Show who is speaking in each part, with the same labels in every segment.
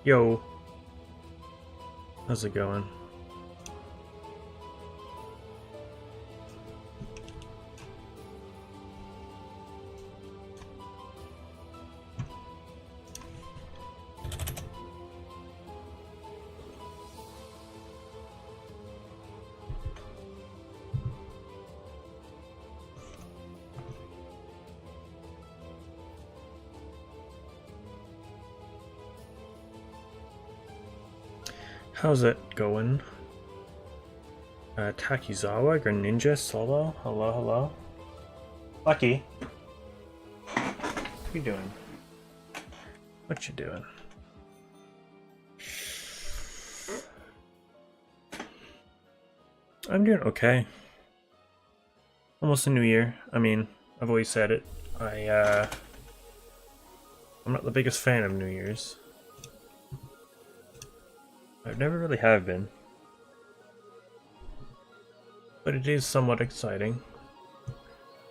Speaker 1: Yo, how's it going? How's it going? Takizawa, Greninja, Solo, hello. Lucky. What you doing? What you doing? I'm doing okay. Almost a new year. I mean, I've always said it. I'm not the biggest fan of New Year's. I've never really have been. But it is somewhat exciting,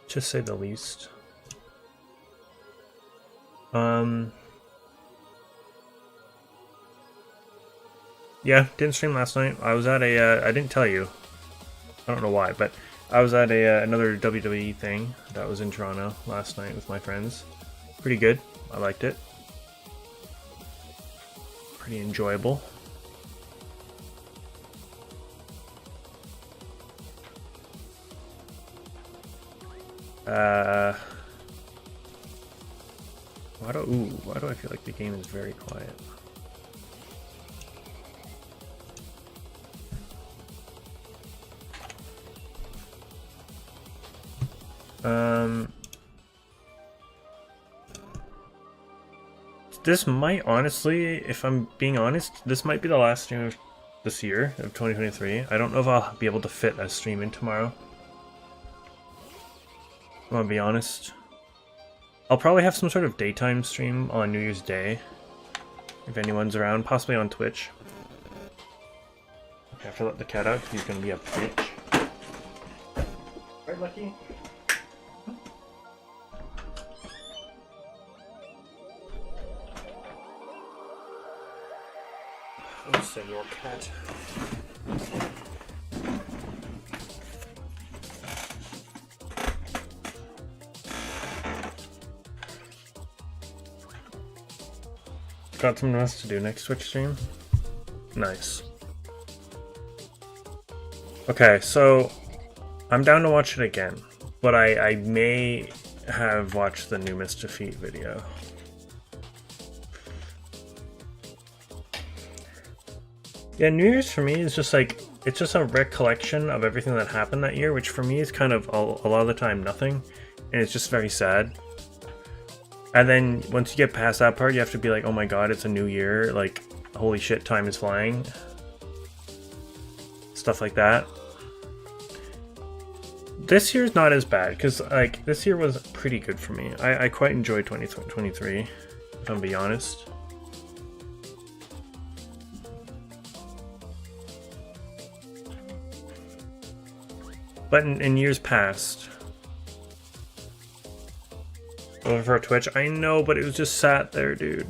Speaker 1: to say the least. Yeah, didn't stream last night. I was at a, I didn't tell you. I don't know why, but I was at a another WWE thing that was in Toronto last night with my friends. Pretty good. I liked it. Pretty enjoyable. Why do I feel like the game is very quiet? This might honestly, if I'm being honest, this might be the last stream of this year, of 2023. I don't know if I'll be able to fit a stream in tomorrow. I'm gonna be honest. I'll probably have some sort of daytime stream on New Year's Day, if anyone's around, possibly on Twitch. Okay, I have to let the cat out because he's gonna be a bitch. Right, Lucky? Oh, Senor Cat. Got something else to do next Twitch stream? Nice. Okay, so I'm down to watch it again, but I may have watched the new Mr. Feet video. Yeah, New Year's for me is just like, it's just a recollection of everything that happened that year, which for me is kind of a lot of the time nothing, and it's just very sad. And then once you get past that part, you have to be like, oh my god, it's a new year, like, holy shit, time is flying. Stuff like that. This year's not as bad, because, like, this year was pretty good for me. I quite enjoyed 2023, if I'm being honest. But in years past, over for Twitch, I know, but it was just sat there, dude.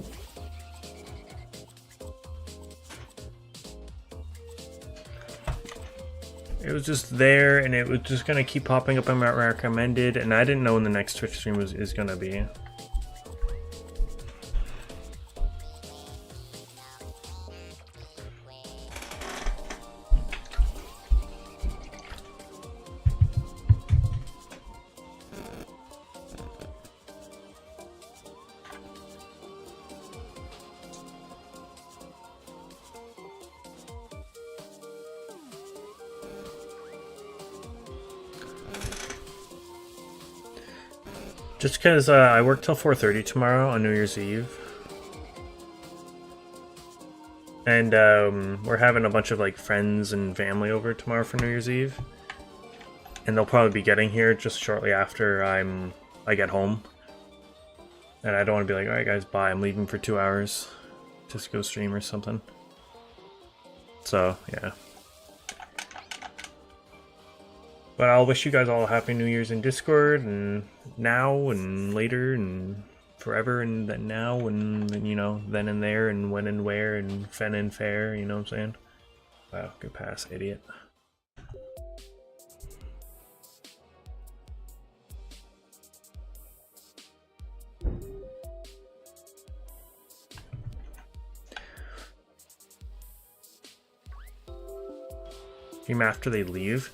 Speaker 1: It was just there, and it was just gonna keep popping up in my recommended, and I didn't know when the next Twitch stream is gonna be. Just because I work till 4:30 tomorrow on New Year's Eve. And we're having a bunch of like friends and family over tomorrow for New Year's Eve. And they'll probably be getting here just shortly after I get home. And I don't want to be like, alright guys, bye, I'm leaving for 2 hours. Just go stream or something. So, yeah. But I'll wish you guys all a happy New Year's in Discord, and now, and later, and forever, and then now, and you know, then and there, and when and where, and fen and fair, you know what I'm saying? Wow, good pass, idiot. Game after they leave?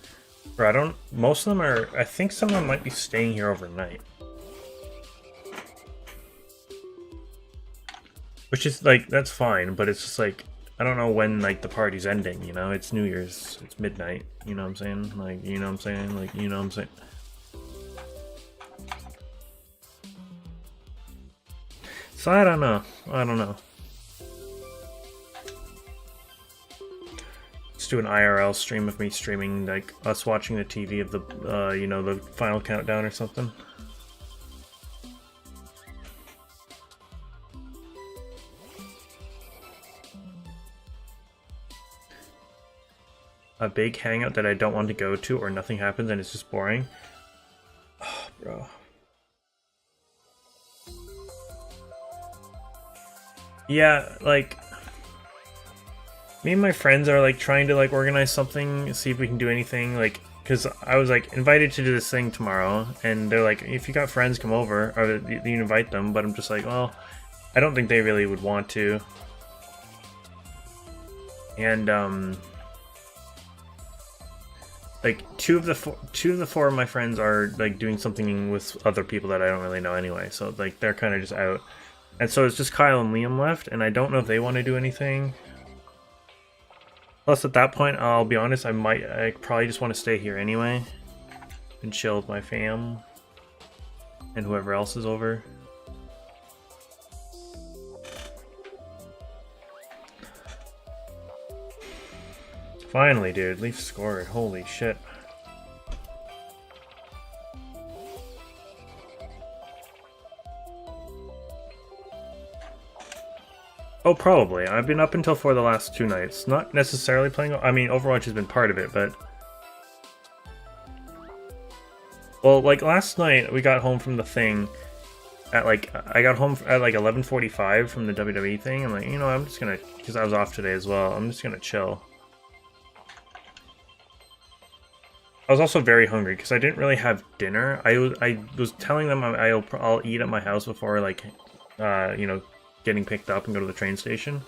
Speaker 1: Or I don't, most of them are, I think some of them might be staying here overnight. Which is like, that's fine, but it's just like, I don't know when like the party's ending, you know? It's New Year's, it's midnight, you know what I'm saying? Like, you know what I'm saying? Like, you know what I'm saying? So I don't know, do an IRL stream of me streaming, like us watching the TV of the, you know, the final countdown or something. A big hangout that I don't want to go to, or nothing happens and it's just boring. Oh, bro. Yeah, like, me and my friends are like trying to like organize something, see if we can do anything, like, because I was like invited to do this thing tomorrow, and they're like, if you got friends, come over, or you invite them, but I'm just like, well, I don't think they really would want to. And like two of the four of my friends are like doing something with other people that I don't really know anyway, so like they're kind of just out, and so it's just Kyle and Liam left, and I don't know if they want to do anything. Plus, at that point, I'll be honest, I probably just want to stay here anyway and chill with my fam and whoever else is over. Finally, dude, Leaf scored. Holy shit. Oh, probably. I've been up until 4 the last 2 nights. Not necessarily playing... I mean, Overwatch has been part of it, but... Well, like, last night, we got home from the thing at, like... I got home at, like, 11:45 from the WWE thing. I'm like, you know, I'm just gonna... Because I was off today as well. I'm just gonna chill. I was also very hungry, because I didn't really have dinner. I was telling them I'll eat at my house before, like, you know... getting picked up and go to the train station,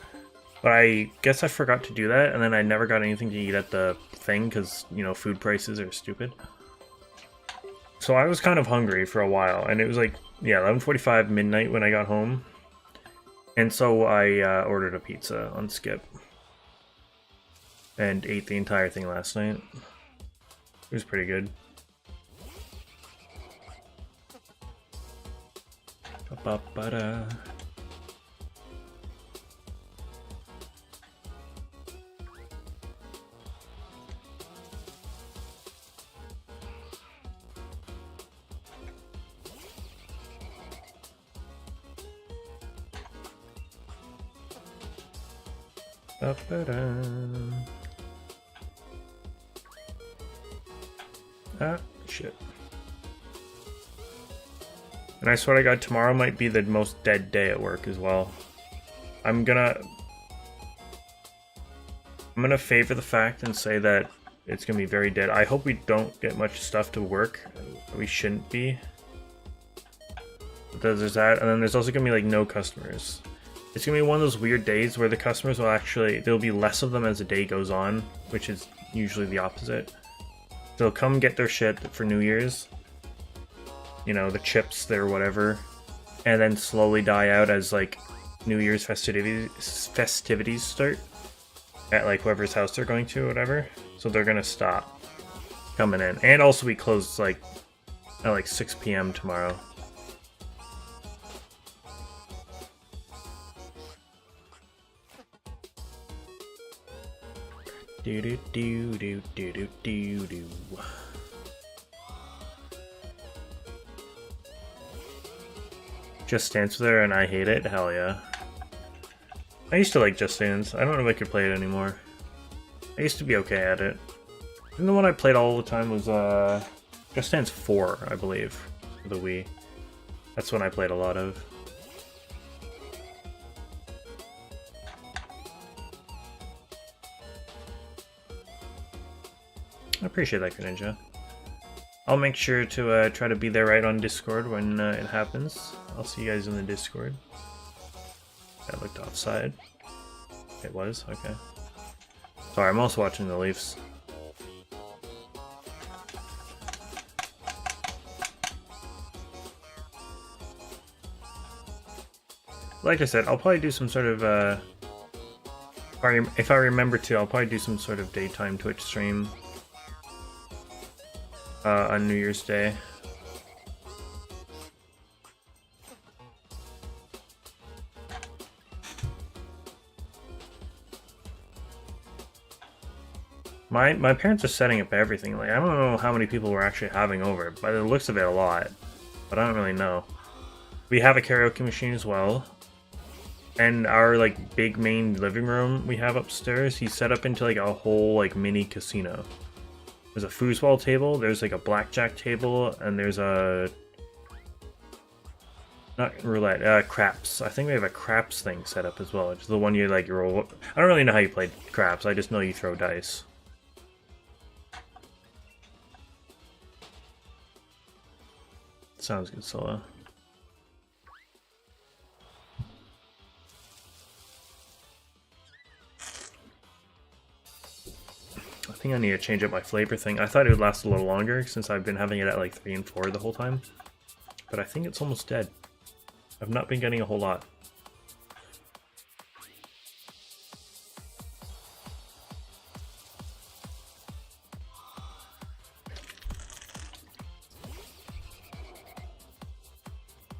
Speaker 1: but I guess I forgot to do that, and then I never got anything to eat at the thing because, you know, food prices are stupid. So I was kind of hungry for a while, and it was like, yeah, 11:45 midnight when I got home, and so I ordered a pizza on Skip and ate the entire thing last night. It was pretty good. Ba-ba-ba-da. Ah, shit. And I swear to God, tomorrow might be the most dead day at work as well. I'm gonna favor the fact and say that it's gonna be very dead. I hope we don't get much stuff to work. We shouldn't be. But there's that, and then there's also gonna be like no customers. It's gonna be one of those weird days where the customers will actually, there'll be less of them as the day goes on, which is usually the opposite. They'll come get their shit for New Year's, you know, the chips, their whatever, and then slowly die out as like New Year's festivities start at like whoever's house they're going to or whatever. So they're gonna stop coming in, and also we close like at like 6 p.m. tomorrow. Do do do do do do do do. Just Dance with her and I hate it? Hell yeah. I used to like Just Dance. I don't know if I could play it anymore. I used to be okay at it. And the one I played all the time was Just Dance 4, I believe, for the Wii. That's one I played a lot of. I appreciate that, Ninja. I'll make sure to try to be there right on Discord when it happens. I'll see you guys in the Discord. That looked offside. It was? Okay. Sorry, I'm also watching the Leafs. Like I said, I'll probably do some sort of, if I remember to, I'll probably do some sort of daytime Twitch stream on New Year's Day. My parents are setting up everything. Like, I don't know how many people we're actually having over. By the looks of it, a lot. But I don't really know. We have a karaoke machine as well. And our, like, big main living room we have upstairs, he's set up into, like, a whole, like, mini casino. There's a foosball table, there's, like, a blackjack table, and there's a... Not roulette, craps. I think we have a craps thing set up as well, which is the one you, like, roll... I don't really know how you play craps, I just know you throw dice. Sounds good, Sola. I think I need to change up my flavor thing. I thought it would last a little longer since I've been having it at like 3 and 4 the whole time. But I think it's almost dead. I've not been getting a whole lot.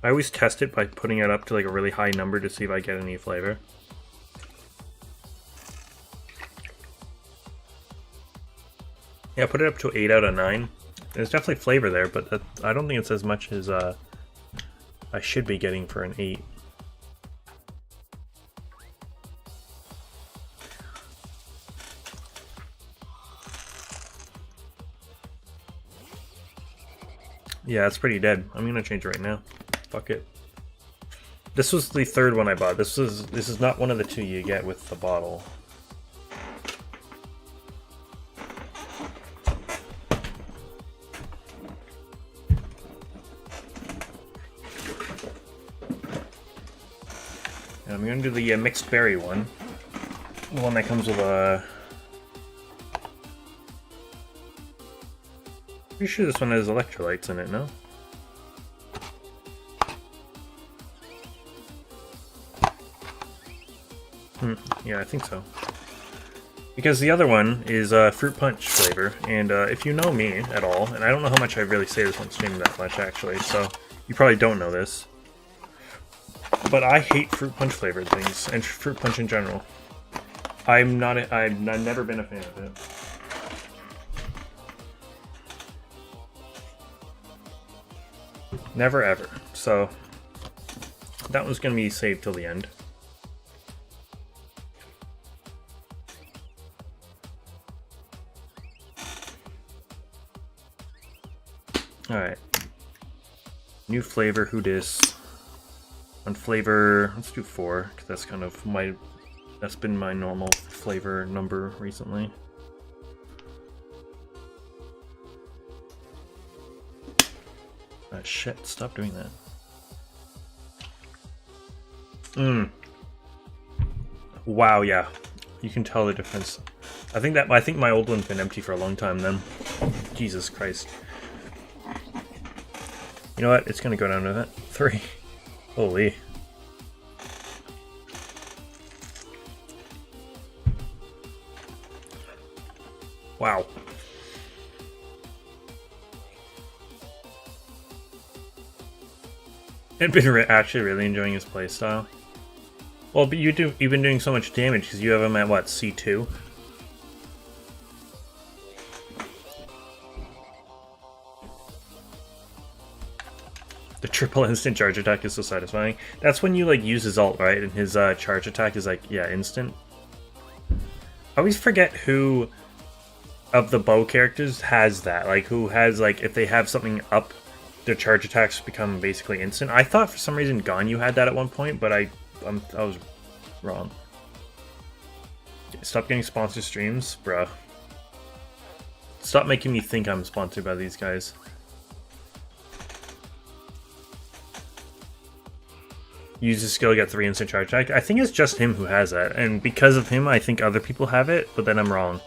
Speaker 1: I always test it by putting it up to like a really high number to see if I get any flavor. Yeah, put it up to 8 out of 9. There's definitely flavor there, but I don't think it's as much as I should be getting for an 8. Yeah, it's pretty dead. I'm gonna change it right now. Fuck it. This was the third one I bought. This is not one of the 2 you get with the bottle. And I'm gonna do the mixed berry one. The one that comes with a... Pretty sure this one has electrolytes in it, no? Yeah, I think so. Because the other one is fruit punch flavor, and if you know me at all, and I don't know how much I really say this on stream that much actually, so you probably don't know this, but I hate fruit punch flavored things, and fruit punch in general. I've never been a fan of it. Never ever. So that one's gonna be saved till the end. Alright. New flavor, who dis? On flavor, let's do 4, because that's kind of my... That's been my normal flavor number recently. Ah, shit, stop doing that. Wow, yeah. You can tell the difference. I think my old one's been empty for a long time then. Jesus Christ. You know what? It's gonna go down to that. 3. Holy. Wow. I've been actually really enjoying his playstyle. Well, but you've been doing so much damage because you have him at what, C2? The triple instant charge attack is so satisfying. That's when you like use his ult, right? And his charge attack is like, yeah, instant. I always forget who of the bow characters has that. Like who has like, if they have something up, their charge attacks become basically instant. I thought for some reason Ganyu had that at one point, but I was wrong. Stop getting sponsored streams, bruh. Stop making me think I'm sponsored by these guys. Use his skill, get 3 instant charge attack. I think it's just him who has that, and because of him, I think other people have it, but then I'm wrong.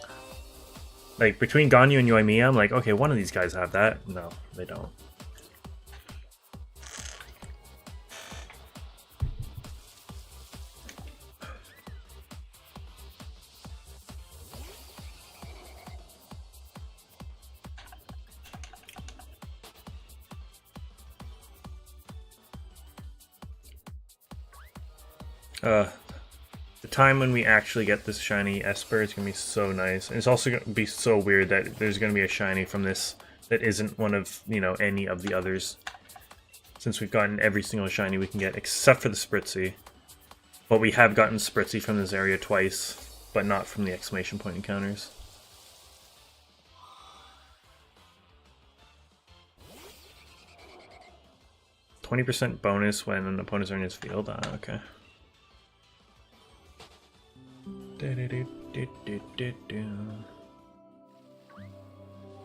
Speaker 1: Like, between Ganyu and Yoimiya, I'm like, okay, one of these guys have that. No, they don't. The time when we actually get this shiny Espurr is going to be so nice. And it's also going to be so weird that there's going to be a shiny from this that isn't one of, you know, any of the others. Since we've gotten every single shiny we can get, except for the Spritzy. But we have gotten Spritzy from this area twice, but not from the exclamation point encounters. %20 bonus when an opponents are in his field. Okay.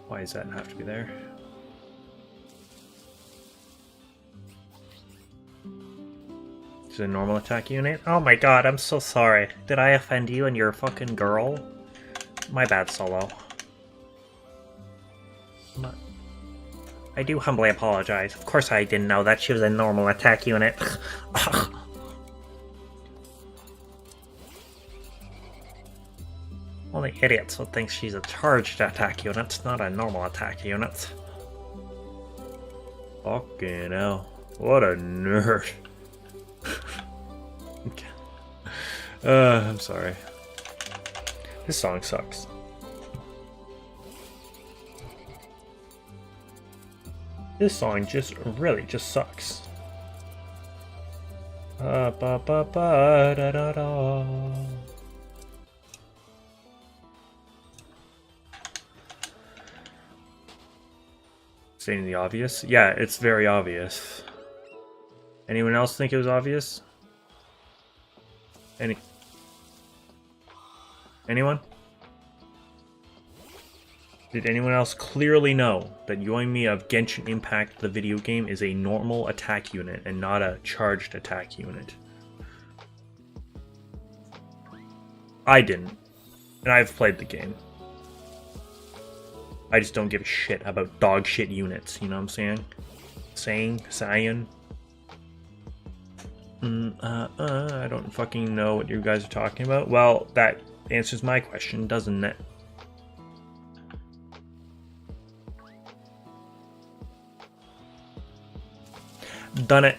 Speaker 1: Why does that have to be there? Is it a normal attack unit? Oh my god, I'm so sorry. Did I offend you and you're a fucking girl? My bad, Solo. I do humbly apologize. Of course I didn't know that she was a normal attack unit. Only idiots would think she's a charged attack unit, not a normal attack unit. Fucking hell. What a nerd. I'm sorry. This song sucks. This song really just sucks. Ba ba ba da da da. Stating the obvious? Yeah, it's very obvious. Anyone else think it was obvious? Anyone? Did anyone else clearly know that Yoimiya of Genshin Impact, the video game, is a normal attack unit and not a charged attack unit? I didn't. And I've played the game. I just don't give a shit about dog shit units, you know what I'm saying? Saying. I don't fucking know what you guys are talking about. Well, that answers my question, doesn't it? Done it.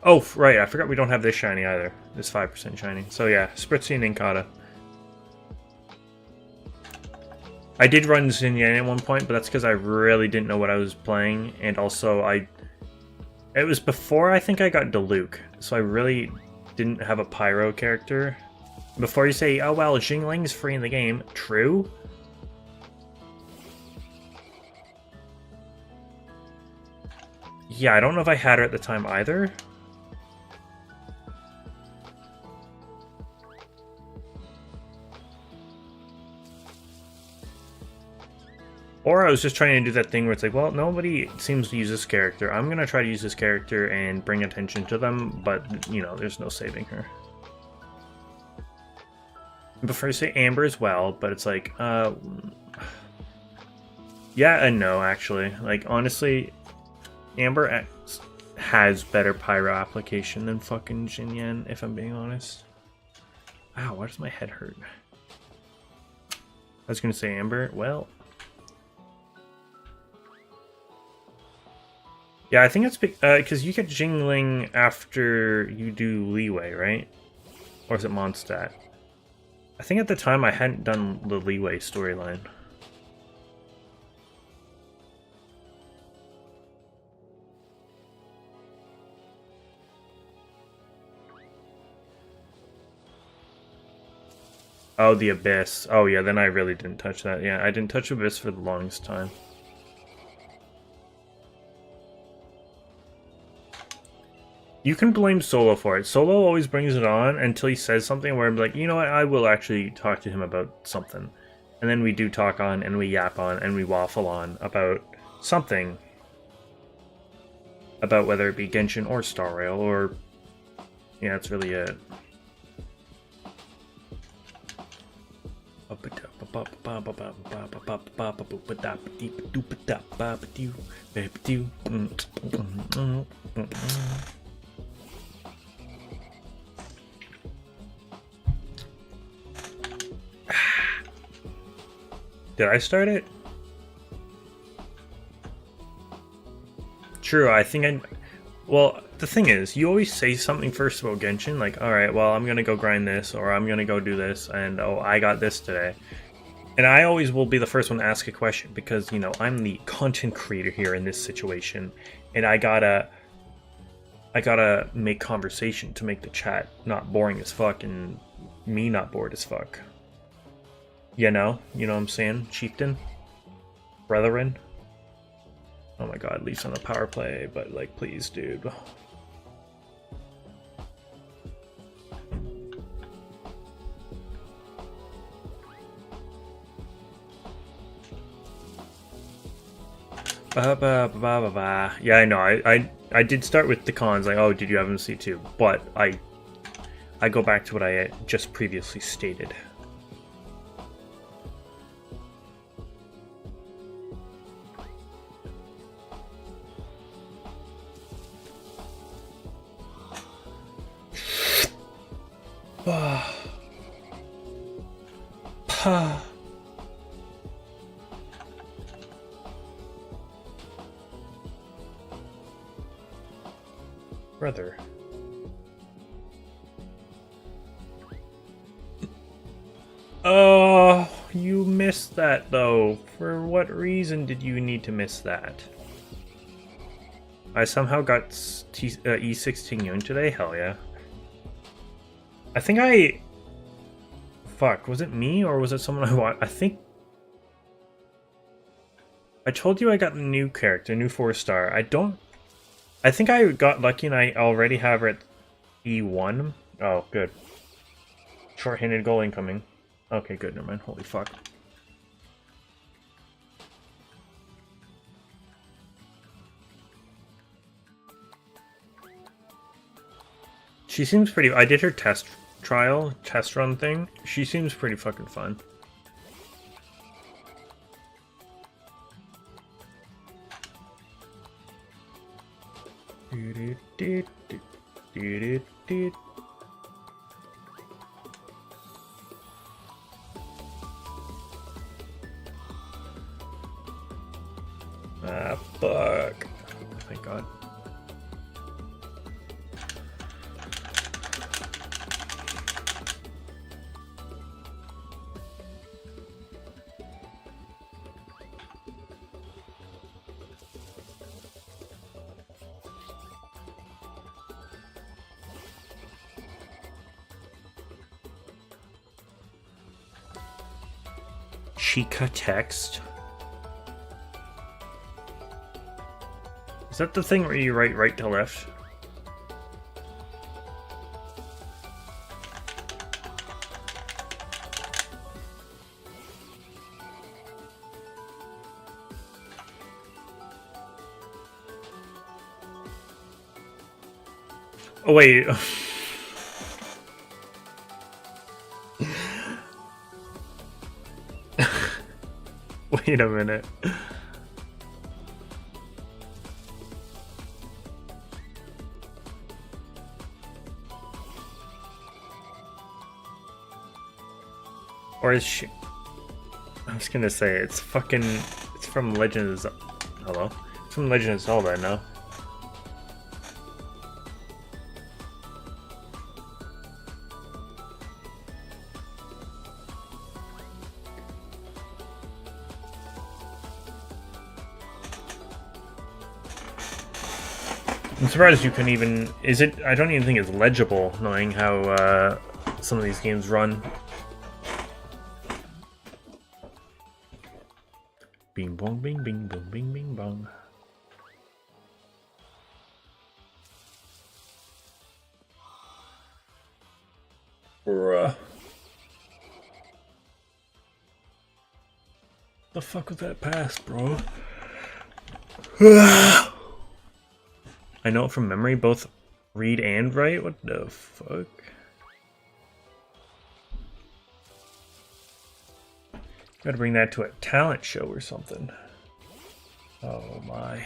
Speaker 1: Oh, right, I forgot we don't have this shiny either. This 5% shiny. So yeah, Spritzy and Inkata. I did run Xinyan at one point, but that's because I really didn't know what I was playing, and also it was before I think I got Diluc, so I really didn't have a Pyro character. Before you say, oh well, Jingling's free in the game, true? Yeah, I don't know if I had her at the time either. Or I was just trying to do that thing where it's like, well, nobody seems to use this character. I'm going to try to use this character and bring attention to them, but, you know, there's no saving her. Before I say Amber as well, but it's like, yeah and no, actually. Like, honestly, Amber X has better Pyro application than fucking Xinyan, if I'm being honest. Ow, why does my head hurt? I was going to say Amber, well... Yeah, I think it's because you get Jingling after you do Leeway, right? Or is it Mondstadt? I think at the time I hadn't done the Leeway storyline. Oh, the Abyss. Oh yeah, then I really didn't touch that. Yeah, I didn't touch Abyss for the longest time. You can blame Solo for it. Solo always brings it on until he says something where I'm like, you know what, I will actually talk to him about something. And then we do talk on, and we yap on, and we waffle on about something. About whether it be Genshin or Star Rail, or... Yeah, that's really it. Did I start it? True, I think I... Well, the thing is, you always say something first about Genshin, like, alright, well, I'm gonna go grind this, or I'm gonna go do this, and oh, I got this today. And I always will be the first one to ask a question, because, you know, I'm the content creator here in this situation, and I gotta make conversation to make the chat not boring as fuck, and me not bored as fuck. You know what I'm saying? Chieftain? Brethren? Oh my god, Leaf's on the power play, but like, please, dude. Yeah, I know. I did start with the cons, like, oh, did you have MC2? But I go back to what I just previously stated. Brother. Oh, you missed that though. For what reason did you need to miss that? I somehow got E16 Young today? Hell yeah. I think I... Fuck, was it me or was it someone I watched? I think... I told you I got a new character, new 4-star. I think I got lucky and I already have her at E1. Oh, good. Short-handed goal incoming. Okay, good, never mind. Holy fuck. She seems pretty... I did her test run thing. She seems pretty fucking fun. Ah, fuck. Thank God. Chica text. Is that the thing where you write right to left? Oh wait. Wait a minute. Or is she? I was gonna say it's fucking. It's from Legend of Zelda. Hello? It's from Legend of Zelda, no? I'm surprised you can even... Is it... I don't even think it's legible, knowing how some of these games run. Bing bong bing bing bong bing bing bong. Bruh. The fuck was that pass, bro? I know it from memory, both read and write? What the fuck? Gotta bring that to a talent show or something. Oh my.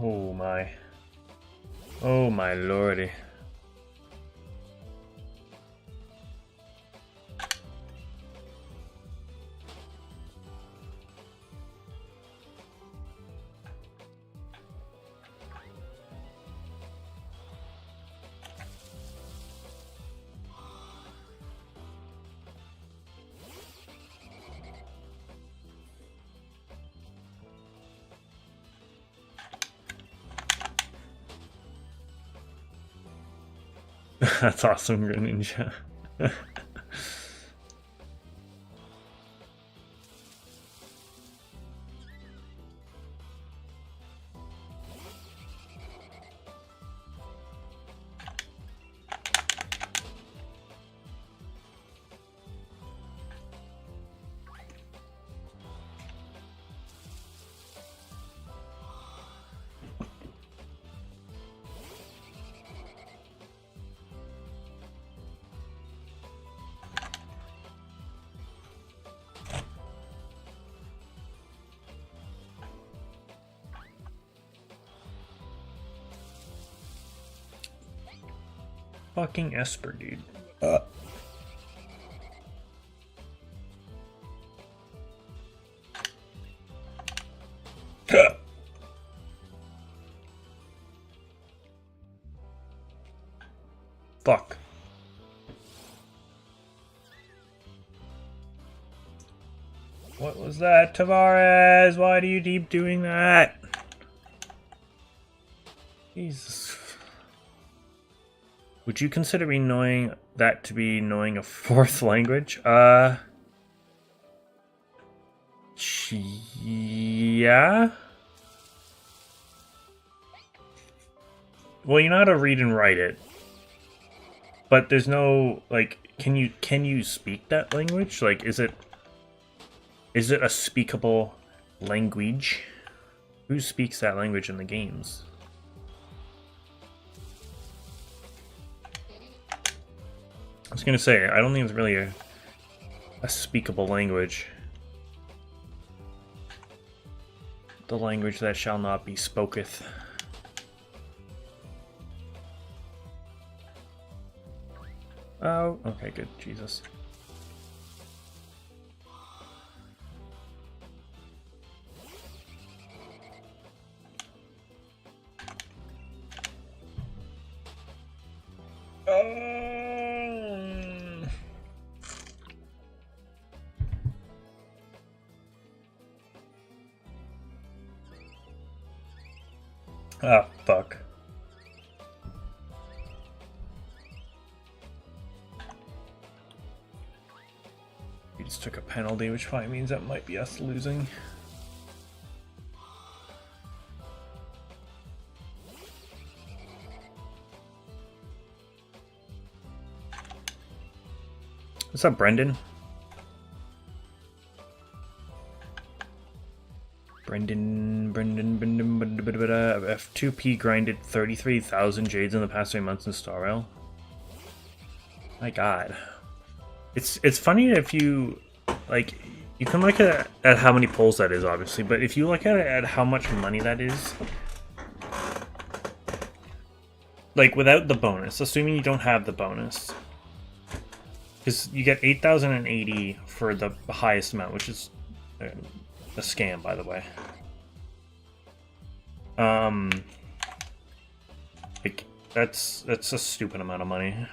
Speaker 1: Oh my. Oh my lordy. That's awesome, Greninja. Fucking Espurr, dude. Fuck. What was that, Tavares? Why do you keep doing that? Jesus. Would you consider me knowing that to be knowing a fourth language? Yeah? Well, you know how to read and write it. But there's no, like, can you speak that language? Like, is it a speakable language? Who speaks that language in the games? I was gonna say, I don't think it's really a speakable language. The language that shall not be spoketh. Oh, okay, good. Jesus. Ah, fuck. We just took a penalty, which probably means that might be us losing. What's up, Brendan? Brendan, F2P grinded 33,000 jades in the past 3 months in Star Rail. My god. It's funny if you, like, you can look at how many pulls that is, obviously, but if you look at how much money that is, like, without the bonus, assuming you don't have the bonus, because you get 8,080 for the highest amount, which is a scam, by the way. Like, that's a stupid amount of money.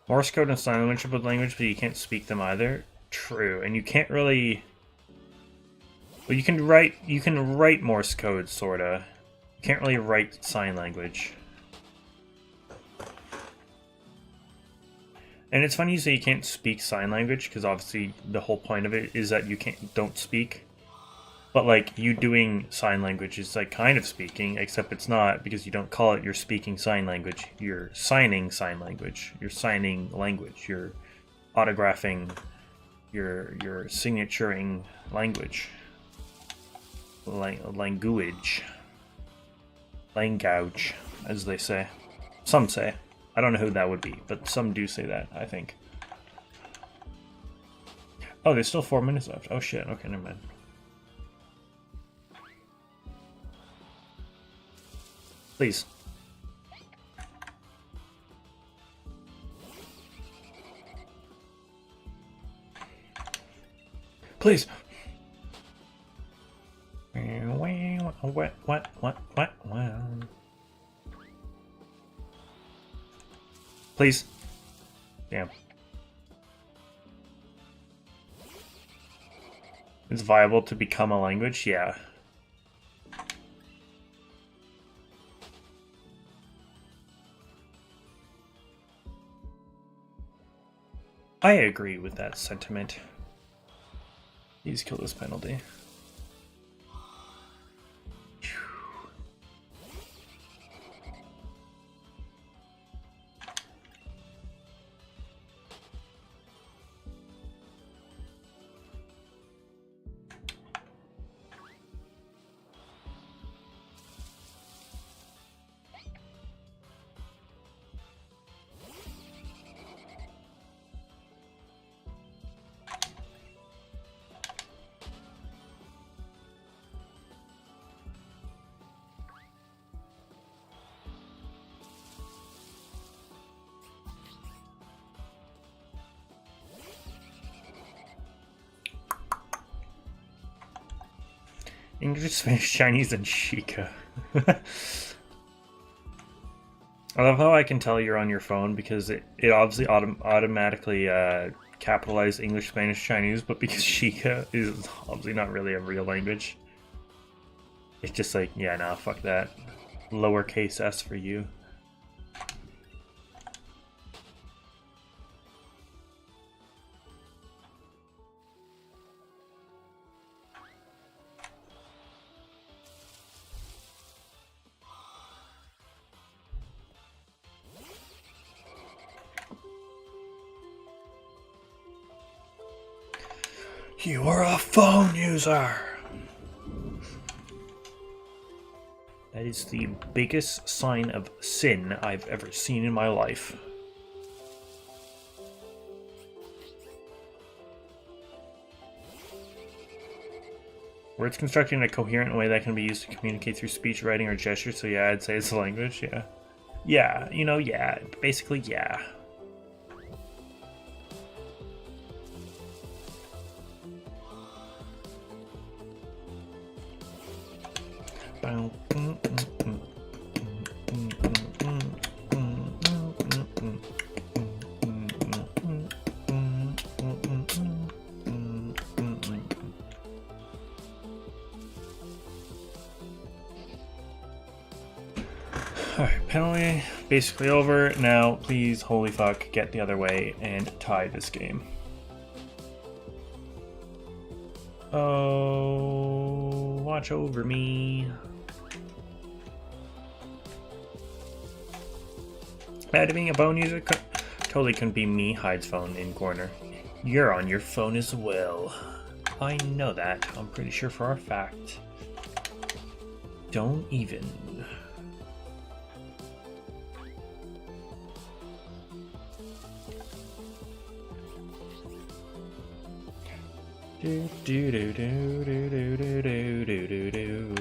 Speaker 1: Morse code and sign language with language, but you can't speak them either. True, and you can't really. Well, you can write Morse code, sorta. You can't really write sign language. And it's funny you say you can't speak sign language, because obviously the whole point of it is that you don't speak. But like, you doing sign language is like kind of speaking, except it's not, because you don't call it you're speaking sign language. You're signing sign language. You're signing language. You're autographing. You're signaturing language. Language. Language, as they say. Some say. I don't know who that would be, but some do say that, I think. Oh, there's still 4 minutes left. Oh shit, okay, never mind. Please. Please. What? Please. Damn. It's viable to become a language? Yeah. I agree with that sentiment. Please kill this penalty. English, Spanish, Chinese, and Shika. I love how I can tell you're on your phone because it obviously automatically capitalized English, Spanish, Chinese, but because Shika is obviously not really a real language, it's just like, yeah, nah, fuck that. Lowercase s for you. You are a phone user! That is the biggest sign of sin I've ever seen in my life. Words constructed in a coherent way that can be used to communicate through speech, writing, or gesture, so yeah, I'd say it's a language, yeah. Yeah, you know, yeah, basically, yeah. Alright, penalty basically over. Now, please, holy fuck, get the other way and tie this game. Oh, watch over me. Mad at being a phone user? Totally couldn't be me, hides phone in corner. You're on your phone as well. I know that. I'm pretty sure for a fact. Don't even. Do do do do do do do do do do.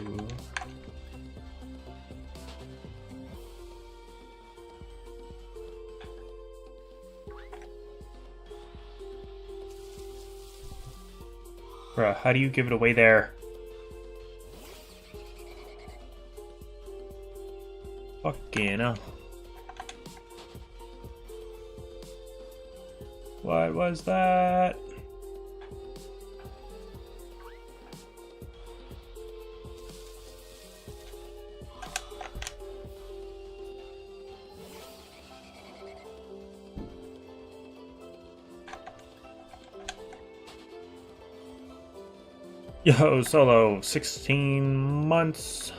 Speaker 1: Bruh, how do you give it away there? Fucking hell. What was that? Yo, solo, 16 months.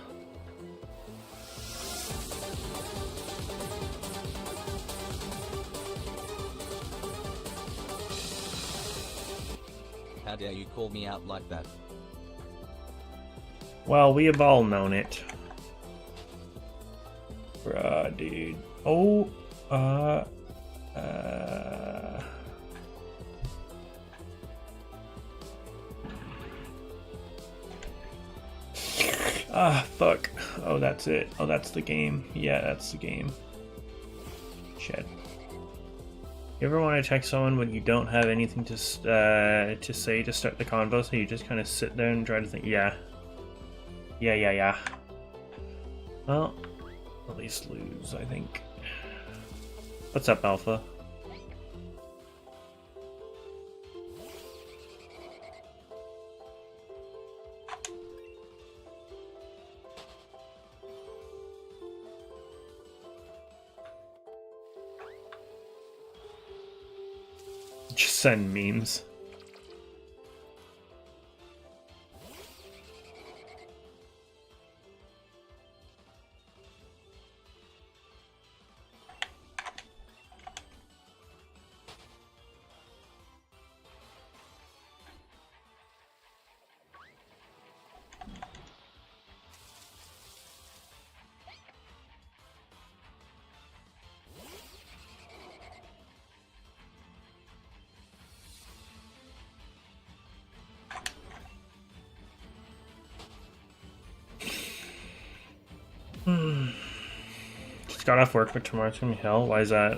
Speaker 2: How dare you call me out like that?
Speaker 1: Well, we have all known it. Bruh, dude. Oh, Ah, fuck. Oh, that's it. Oh, that's the game. Yeah, that's the game. Shit. You ever want to text someone when you don't have anything to say to start the convo, so you just kind of sit there and try to think, yeah. Yeah. Well, at least lose, I think. What's up, Alpha? Just send memes. Just got off work, but tomorrow's gonna be hell. Why is that?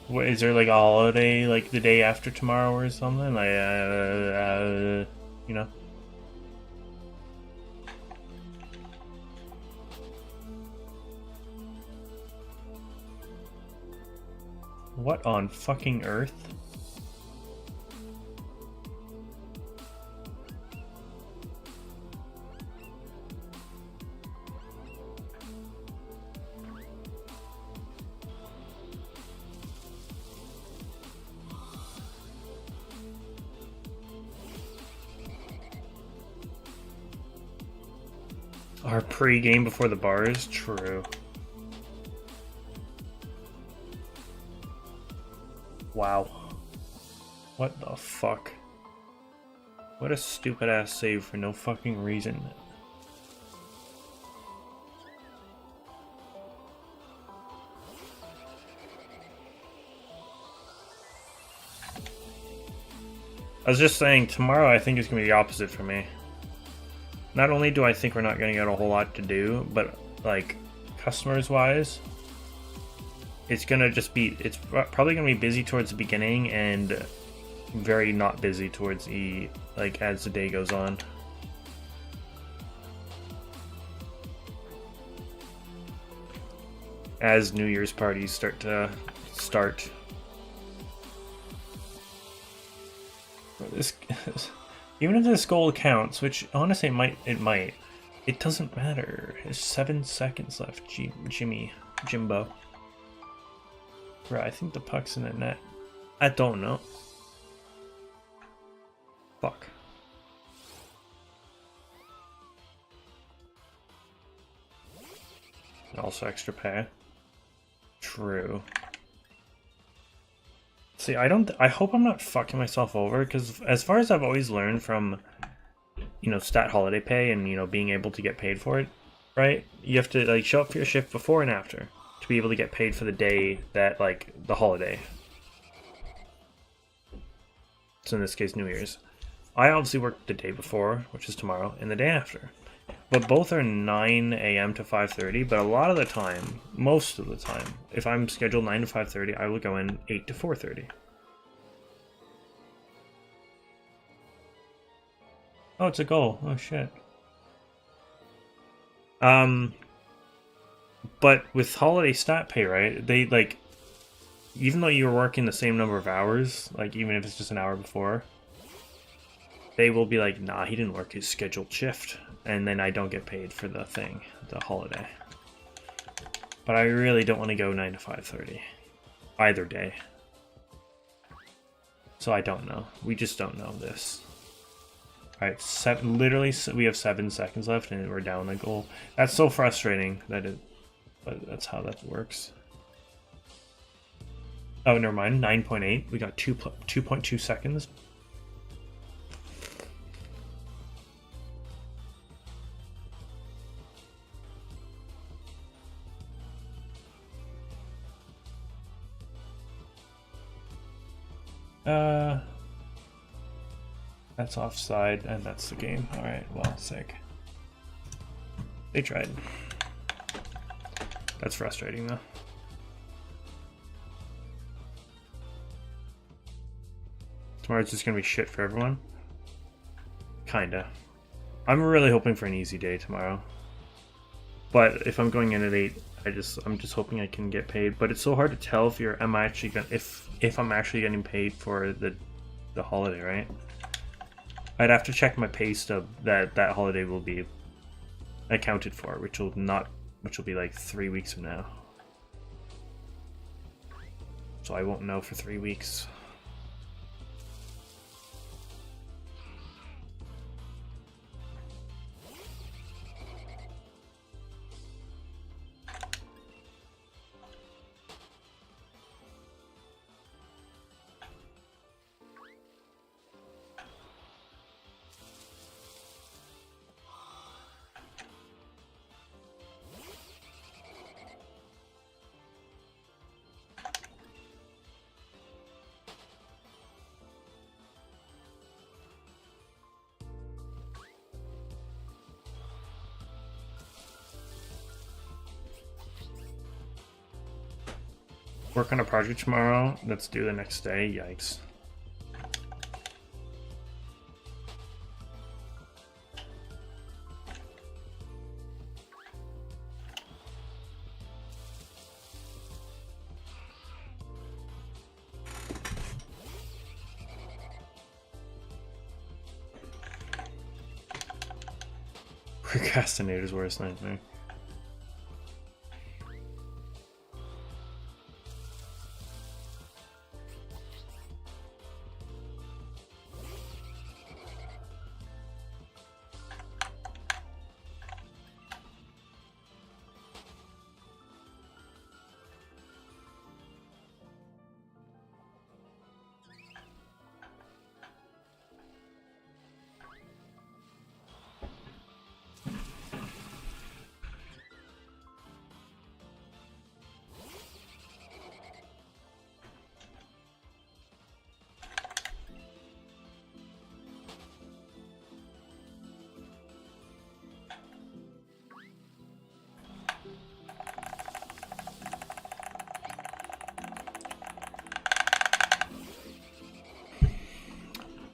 Speaker 1: What, is there like a holiday like the day after tomorrow or something? Like, you know? What on fucking earth? Our pre-game before the bars? True. Wow. What the fuck? What a stupid ass save for no fucking reason. I was just saying, tomorrow I think is going to be the opposite for me. Not only do I think we're not going to get a whole lot to do, but like customers wise, it's going to just be, it's probably going to be busy towards the beginning and very not busy towards the, like, as the day goes on. As New Year's parties start. This, even if this goal counts, which honestly it might. It doesn't matter. There's 7 seconds left, Jimbo. Bro, I think the puck's in the net. I don't know. Fuck. Also extra pay. True. See, I hope I'm not fucking myself over, because as far as I've always learned from, you know, stat holiday pay and, you know, being able to get paid for it, right? You have to, like, show up for your shift before and after to be able to get paid for the day that, like, the holiday. So in this case, New Year's. I obviously work the day before, which is tomorrow, and the day after. But both are 9 a.m. to 5:30, but a lot of the time, most of the time, if I'm scheduled 9 to 5:30, I will go in 8 to 4:30. Oh, it's a goal. Oh, shit. But with holiday stat pay, right, they, like, even though you're working the same number of hours, like, even if it's just an hour before, they will be like, nah, he didn't work his scheduled shift. And then I don't get paid for the thing, the holiday. But I really don't want to go 9 to 5:30 either day. So I don't know. We just don't know this. Alright, literally, we have 7 seconds left and we're down a goal. That's so frustrating that but that's how that works. Oh, never mind. 9.8. We got 2.2 seconds. That's offside, and that's the game. Alright, well, sick. They tried. That's frustrating, though. Tomorrow's just gonna be shit for everyone. Kinda. I'm really hoping for an easy day tomorrow. But if I'm going in at 8, I'm just hoping I can get paid. But it's so hard to tell if I'm actually getting paid for the holiday, right? I'd have to check my pay stub that holiday will be accounted for, which will be like 3 weeks from now. So I won't know for 3 weeks. Work on a project tomorrow that's due the next day. Yikes. Procrastinator's worst nightmare.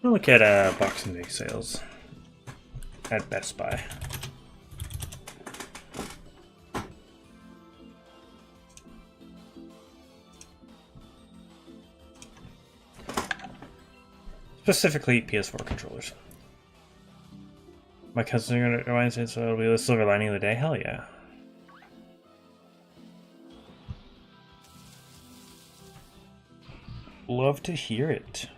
Speaker 1: We'll look at Boxing Day sales at Best Buy. Specifically PS4 controllers. My cousins are gonna remind me, so it'll be the silver lining of the day. Hell yeah. Love to hear it.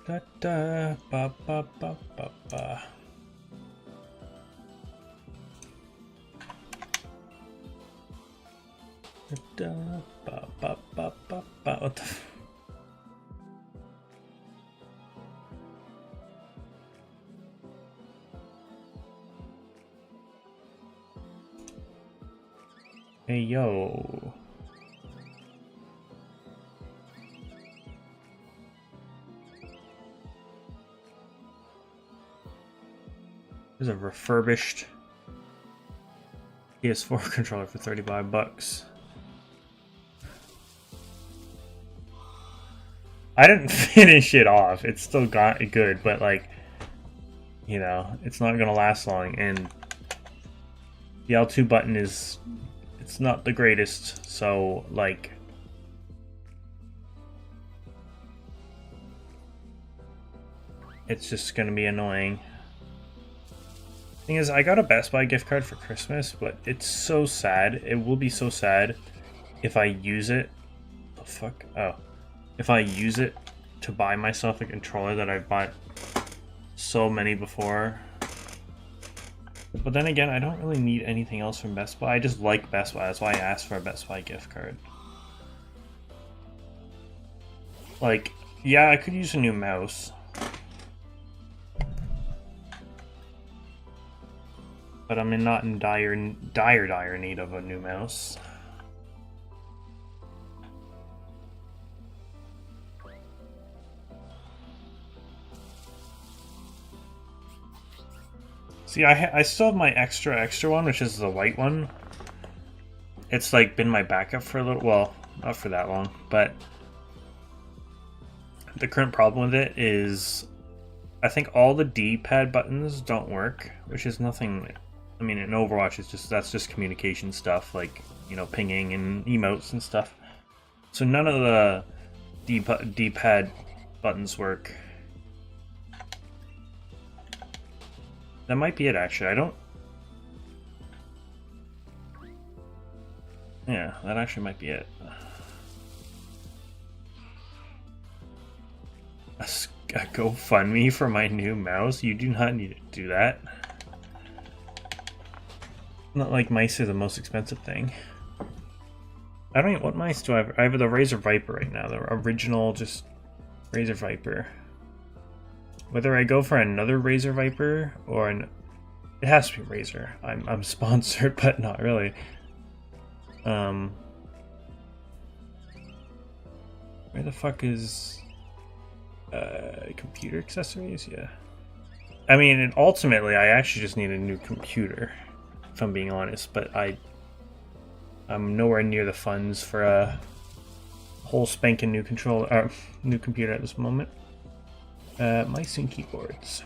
Speaker 1: Da da ba ba ba ba ba. Da da ba ba ba ba ba. What the f- Hey yo. There's a refurbished PS4 controller for $35. I didn't finish it off. It's still got good, but like, you know, it's not gonna last long. And the L2 button is, it's not the greatest. So like, it's just gonna be annoying. Thing is, I got a Best Buy gift card for Christmas, but it's so sad. It will be so sad if I use it. The fuck? Oh. If I use it to buy myself a controller that I bought so many before. But then again, I don't really need anything else from Best Buy. I just like Best Buy. That's why I asked for a Best Buy gift card. Like, yeah, I could use a new mouse. But I'm not in dire need of a new mouse. See, I still have my extra one, which is the white one. It's like been my backup for a little, well, not for that long, but the current problem with it is I think all the D-pad buttons don't work, which is nothing. I mean, in Overwatch, it's just, that's just communication stuff, like, you know, pinging and emotes and stuff. So none of the D-pad buttons work. That might be it, actually. I don't... Yeah, that actually might be it. A GoFundMe for my new mouse? You do not need to do that. Not like mice are the most expensive thing. I don't even... What mice do I have? I have the Razer Viper right now. The original, just Razer Viper. Whether I go for another Razer Viper or an... It has to be Razer. I'm sponsored, but not really. Where the fuck is... computer accessories? Yeah. I mean, and ultimately, I actually just need a new computer, if I'm being honest, but I'm nowhere near the funds for a whole spanking new controller, new computer at this moment. Mice and keyboards.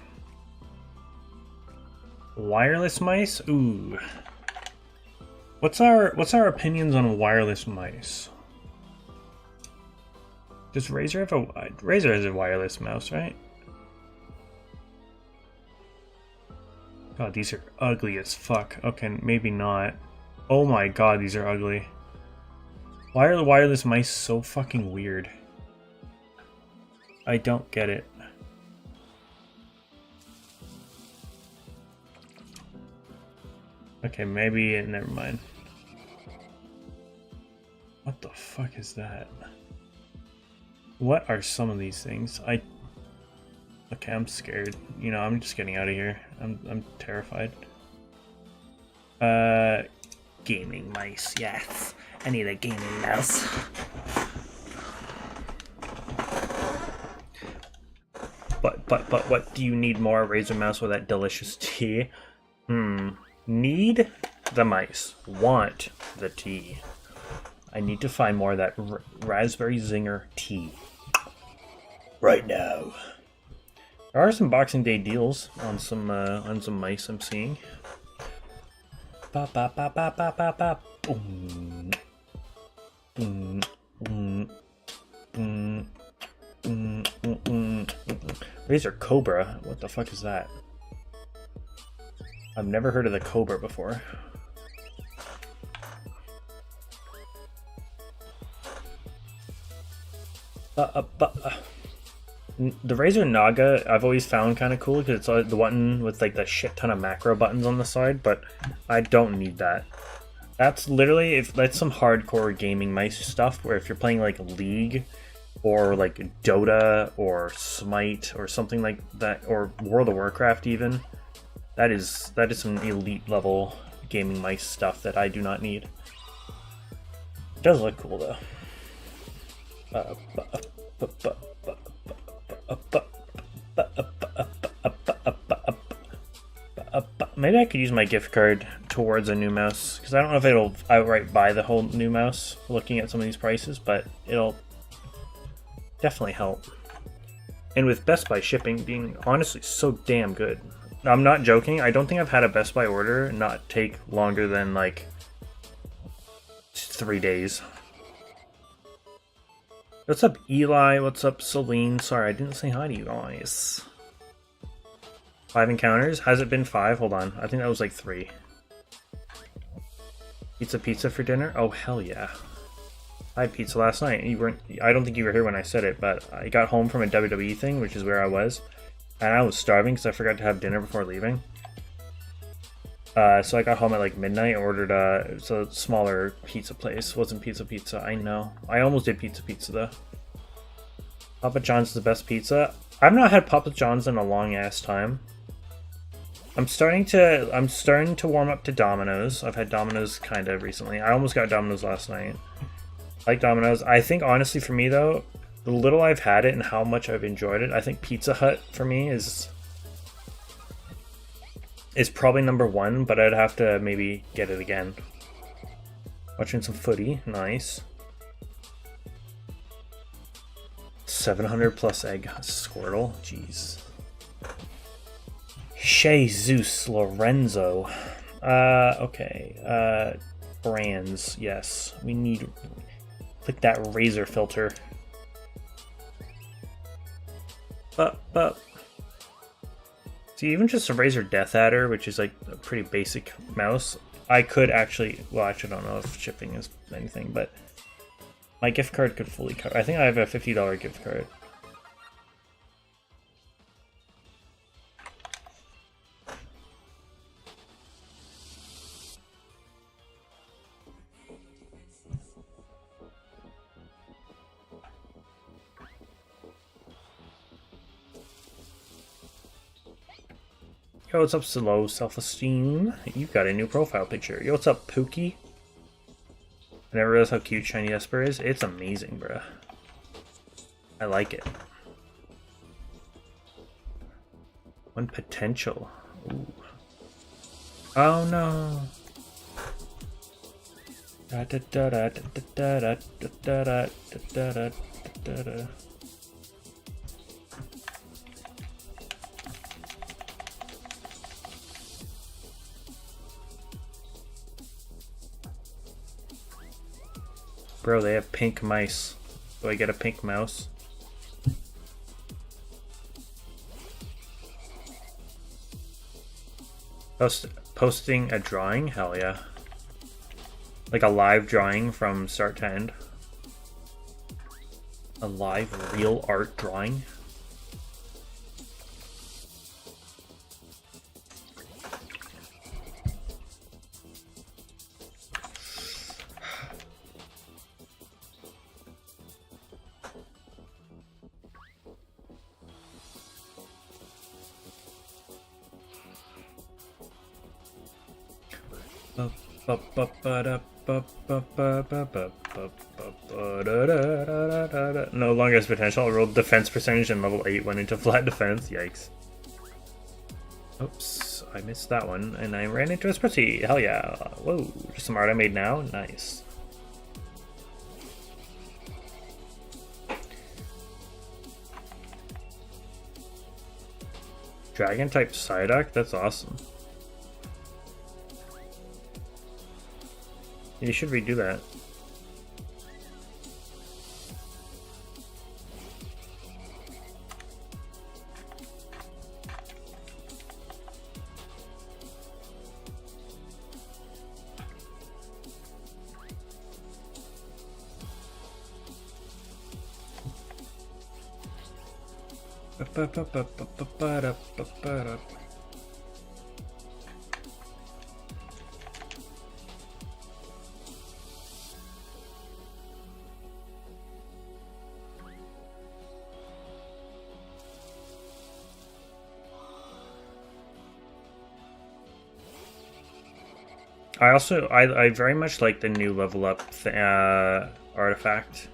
Speaker 1: Wireless mice? Ooh. What's our opinions on wireless mice? Does Razer have Razer has a wireless mouse, right? God, these are ugly as fuck. Okay, maybe not. Oh my god, these are ugly. Why are the wireless mice so fucking weird? I don't get it. Okay, maybe, never mind. What the fuck is that? What are some of these things? Okay, I'm scared. You know, I'm just getting out of here. I'm terrified. Gaming mice, yes. I need a gaming mouse. But what do you need more? Razer mouse with that delicious tea? Need the mice. Want the tea. I need to find more of that raspberry zinger tea. Right now. There are some Boxing Day deals on some mice I'm seeing. Ba ba ba ba ba ba ba. Boom. Boom. Boom. Boom. Boom. Boom. Razor Cobra? What the fuck is that? I've never heard of the Cobra before. The Razor Naga I've always found kind of cool because it's the one with like the shit ton of macro buttons on the side, but I don't need that. That's literally, that's some hardcore gaming mice stuff where if you're playing like League or like Dota or Smite or something like that, or World of Warcraft even, that is some elite level gaming mice stuff that I do not need. It does look cool though. Maybe I could use my gift card towards a new mouse, because I don't know if it'll outright buy the whole new mouse looking at some of these prices, but it'll definitely help. And with Best Buy shipping being honestly so damn good. I'm not joking, I don't think I've had a Best Buy order not take longer than like 3 days. What's up, Eli? What's up, Selene? Sorry, I didn't say hi to you guys. 5 encounters? Has it been 5? Hold on. I think that was like 3. Pizza for dinner? Oh, hell yeah. I had pizza last night. I don't think you were here when I said it, but I got home from a WWE thing, which is where I was. And I was starving because I forgot to have dinner before leaving. So I got home at like midnight and ordered it's a smaller pizza place. Wasn't pizza, I know. I almost did pizza though. Papa John's is the best pizza. I've not had Papa John's in a long ass time. I'm starting to warm up to Domino's. I've had Domino's kind of recently. I almost got Domino's last night. I like Domino's. I think honestly for me though, the little I've had it and how much I've enjoyed it, I think Pizza Hut for me is probably number 1, but I'd have to maybe get it again. Watching some footy, nice. 700 plus egg Squirtle, jeez. Jesus Lorenzo. Okay. Brands, yes. We need. Click that razor filter. See, even just a Razer Death Adder, which is like a pretty basic mouse, I could actually, well, I actually don't know if shipping is anything, but my gift card could fully cover. I think I have a $50 gift card. Yo, what's up, Slow Self-Esteem? You've got a new profile picture. Yo, what's up, Pookie? I never realized how cute Shiny Espurr is. It's amazing, bruh. I like it. One potential. Ooh. Oh no. Da da da da da da da da da da da da. Bro, they have pink mice. Do I get a pink mouse? Posting a drawing? Hell yeah. Like a live drawing from start to end. A live real art drawing? No longer has potential. I rolled defense percentage and level 8 went into flat defense. Yikes. Oops, I missed that one and I ran into a Splishy. Hell yeah. Whoa, just some art I made now. Nice. Dragon type Psyduck? That's awesome. You should redo that. I very much like the new level up artifact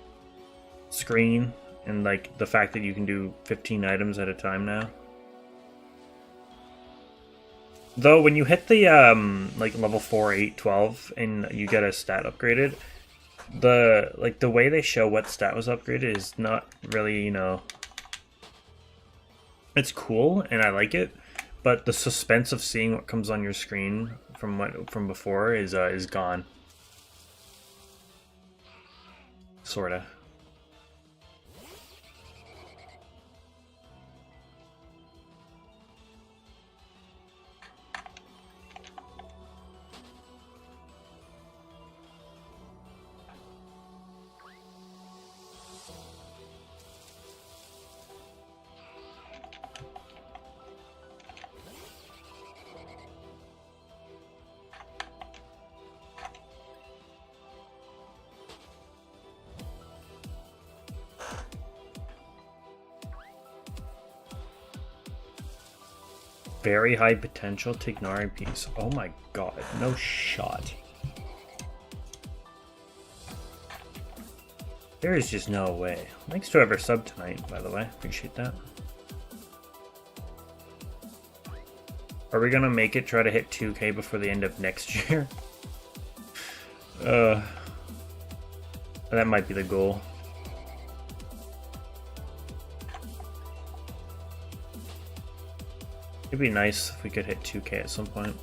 Speaker 1: screen, and like the fact that you can do 15 items at a time now. Though when you hit the like level 4, 8, 12 and you get a stat upgraded, the way they show what stat was upgraded is not really, you know, it's cool and I like it, but the suspense of seeing what comes on your screen from before is gone. Sorta. Very high potential to ignore a piece. Oh my god, no shot. There is just no way. Thanks to whoever subbed tonight, by the way. Appreciate that. Are we gonna make it try to hit 2K before the end of next year? That might be the goal. It'd be nice if we could hit 2K at some point.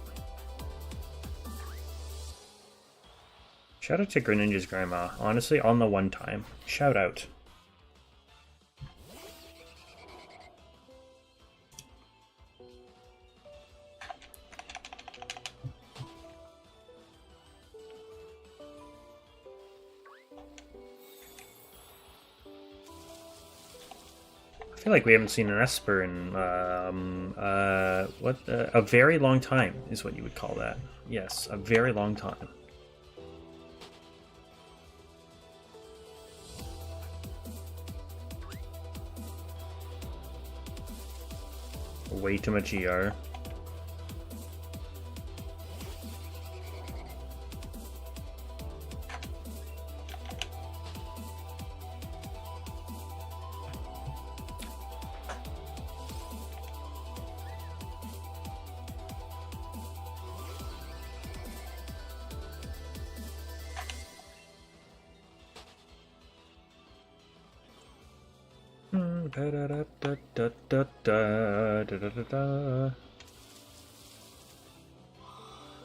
Speaker 1: Shout out to Greninja's grandma. Honestly, on the one time. Shout out. I feel like we haven't seen an Espurr in a very long time is what you would call that. Yes, a very long time. Way too much ER.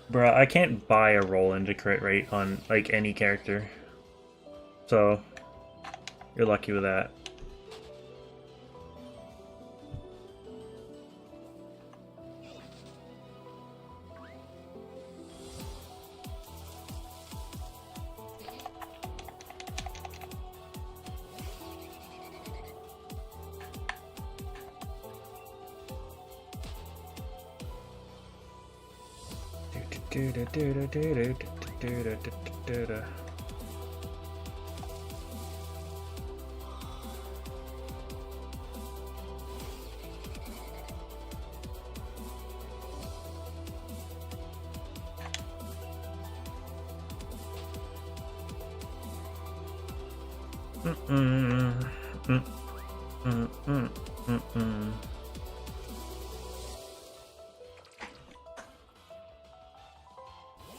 Speaker 1: Bruh, I can't buy a roll into crit rate on like any character, so you're lucky with that.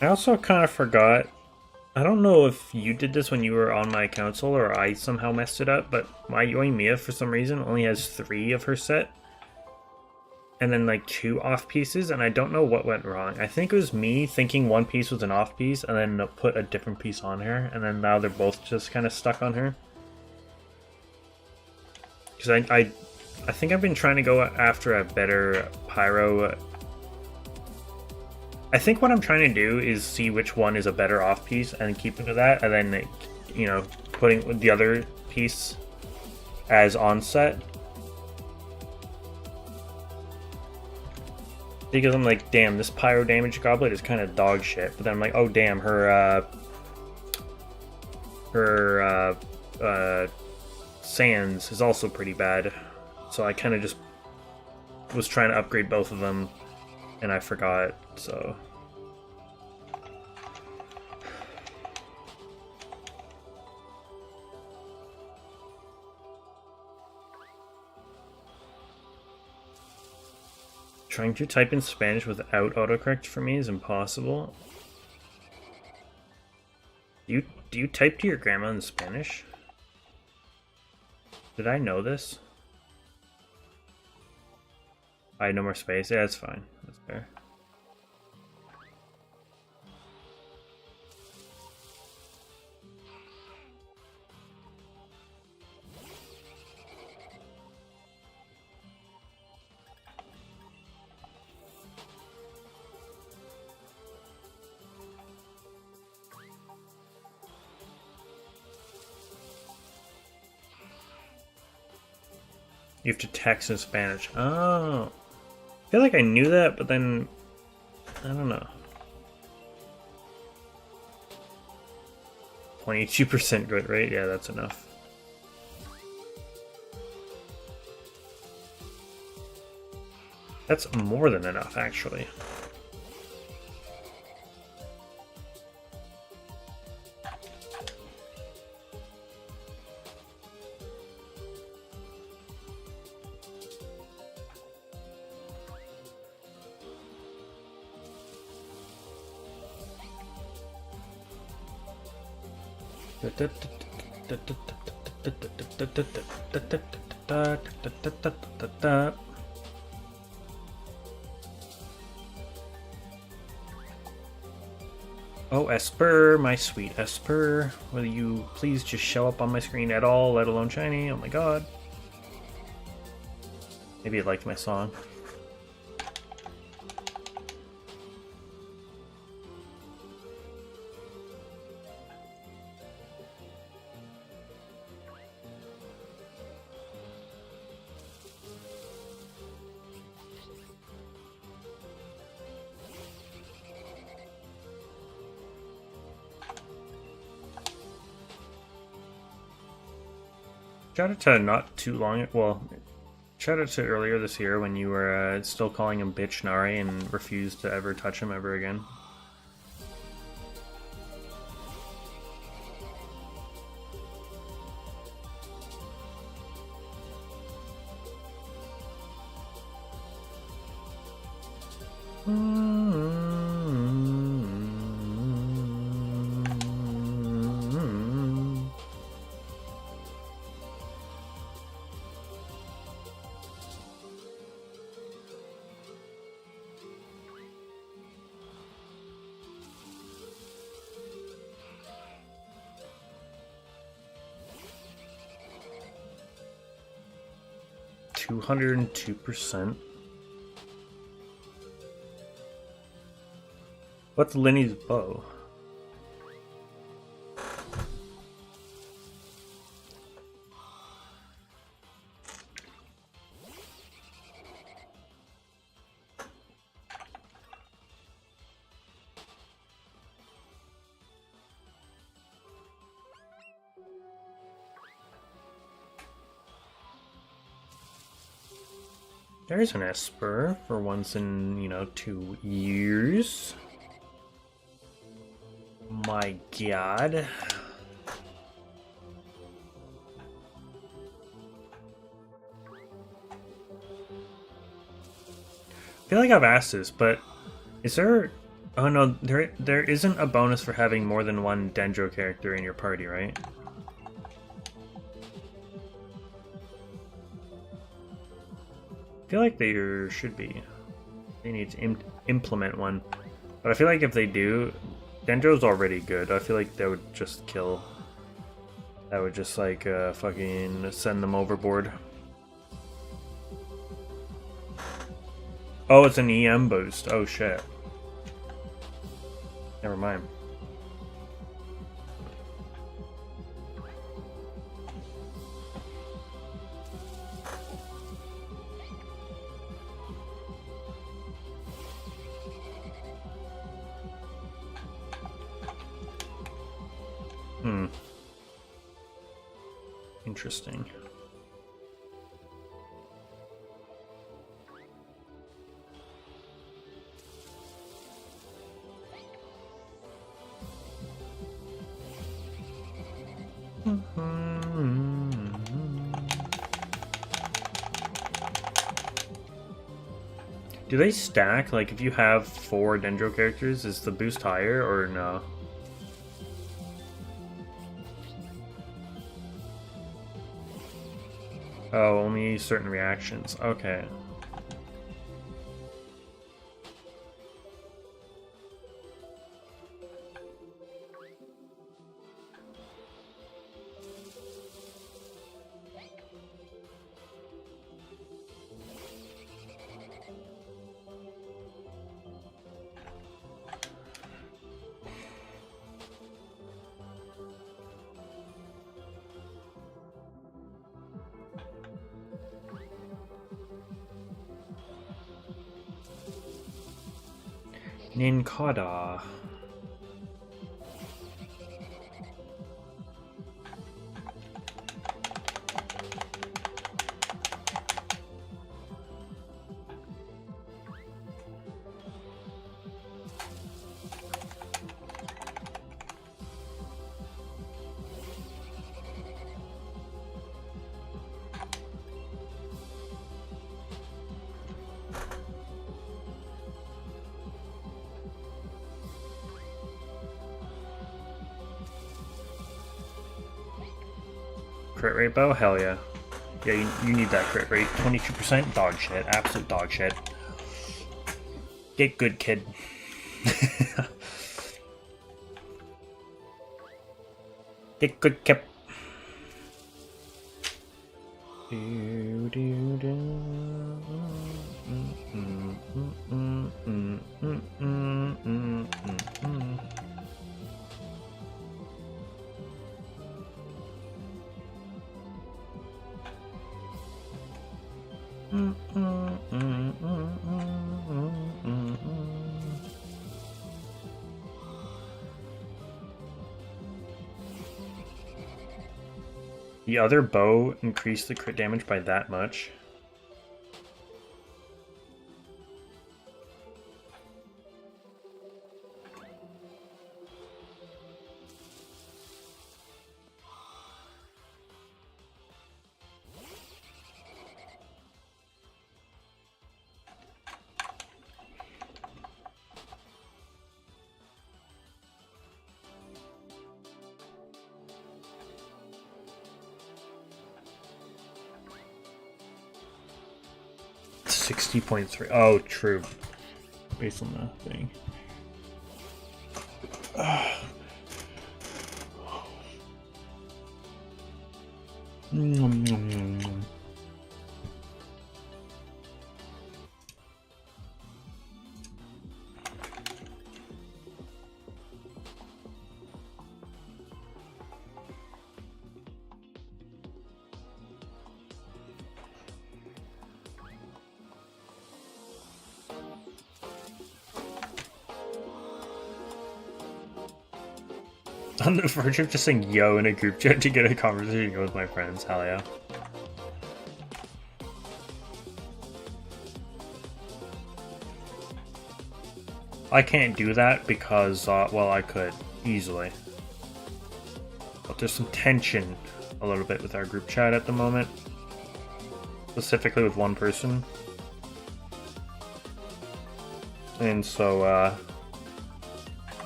Speaker 1: I also kind of forgot. I don't know if you did this when you were on my console or I somehow messed it up, but my Yoimiya for some reason only has 3 of her set. And then like 2 off pieces, and I don't know what went wrong. I think it was me thinking one piece was an off piece and then put a different piece on her, and then now they're both just kind of stuck on her. Because I think I've been trying to go after a better Pyro. I think what I'm trying to do is see which one is a better off piece and keep it to that, and then, you know, putting the other piece as on set. Because I'm like, damn, this pyro damage goblet is kind of dog shit. But then I'm like, oh damn, her sands is also pretty bad. So I kind of just was trying to upgrade both of them, and I forgot. So. Trying to type in Spanish without autocorrect for me is impossible. Do you type to your grandma in Spanish? Did I know this? No more space. Yeah, that's fine. That's fair. You have to text in Spanish. Oh. I feel like I knew that, but then I don't know. 22% good rate? Yeah, that's enough. That's more than enough, actually. Oh, Espurr, my sweet Espurr. Will you please just show up on my screen at all, let alone shiny? Oh my god. Maybe you liked my song. Shout out to not too long, well, shout out to earlier this year when you were still calling him bitch Nari and refused to ever touch him ever again. $202%. What's Lenny's bow? There's an Espurr for once in, 2 years. My god. I feel like I've asked this, but is there... Oh no, there isn't a bonus for having more than one Dendro character in your party, right? I feel like there should be. They need to implement one. But I feel like if they do, Dendro's already good. I feel like that would just kill. That would just like fucking send them overboard. Oh, it's an EM boost. Oh shit. Never mind. Hmm. Interesting. Do they stack? Like, if you have 4 Dendro characters, is the boost higher or no? Oh, only certain reactions. Okay. Ninkada. Crit rate bow? Hell yeah. Yeah, you need that crit rate. 22% dog shit. Absolute dog shit. Get good, kid. Get good, kid. The other bow increased the crit damage by that much. .3. Oh, true. Based on the thing. On the verge of just saying yo in a group chat to get a conversation with my friends. Hell yeah. I can't do that because, well, I could easily. But there's some tension a little bit with our group chat at the moment. Specifically with one person. And so,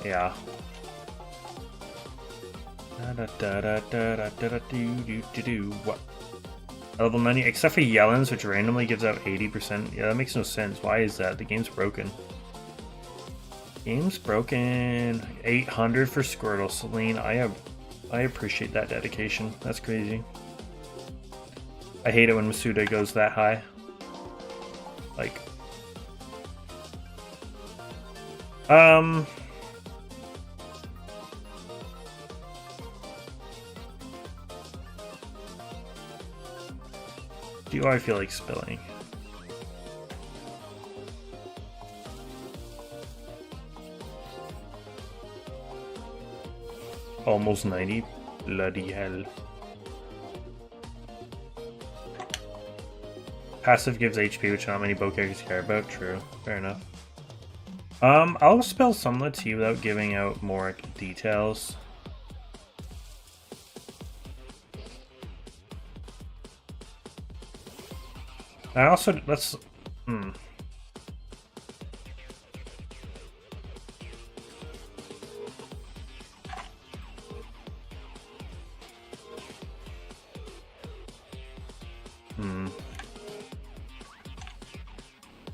Speaker 1: yeah. What? Level 90, except for Yellen's, which randomly gives out 80%. Yeah, that makes no sense. Why is that? The game's broken. Game's broken. 800 for Squirtle. Selene, I appreciate that dedication. That's crazy. I hate it when Masuda goes that high. Like, do I feel like spilling? Almost 90. Bloody hell. Passive gives HP, which not many bow characters care about. True. Fair enough. I'll spell Sunlit to you without giving out more details. I also, let's,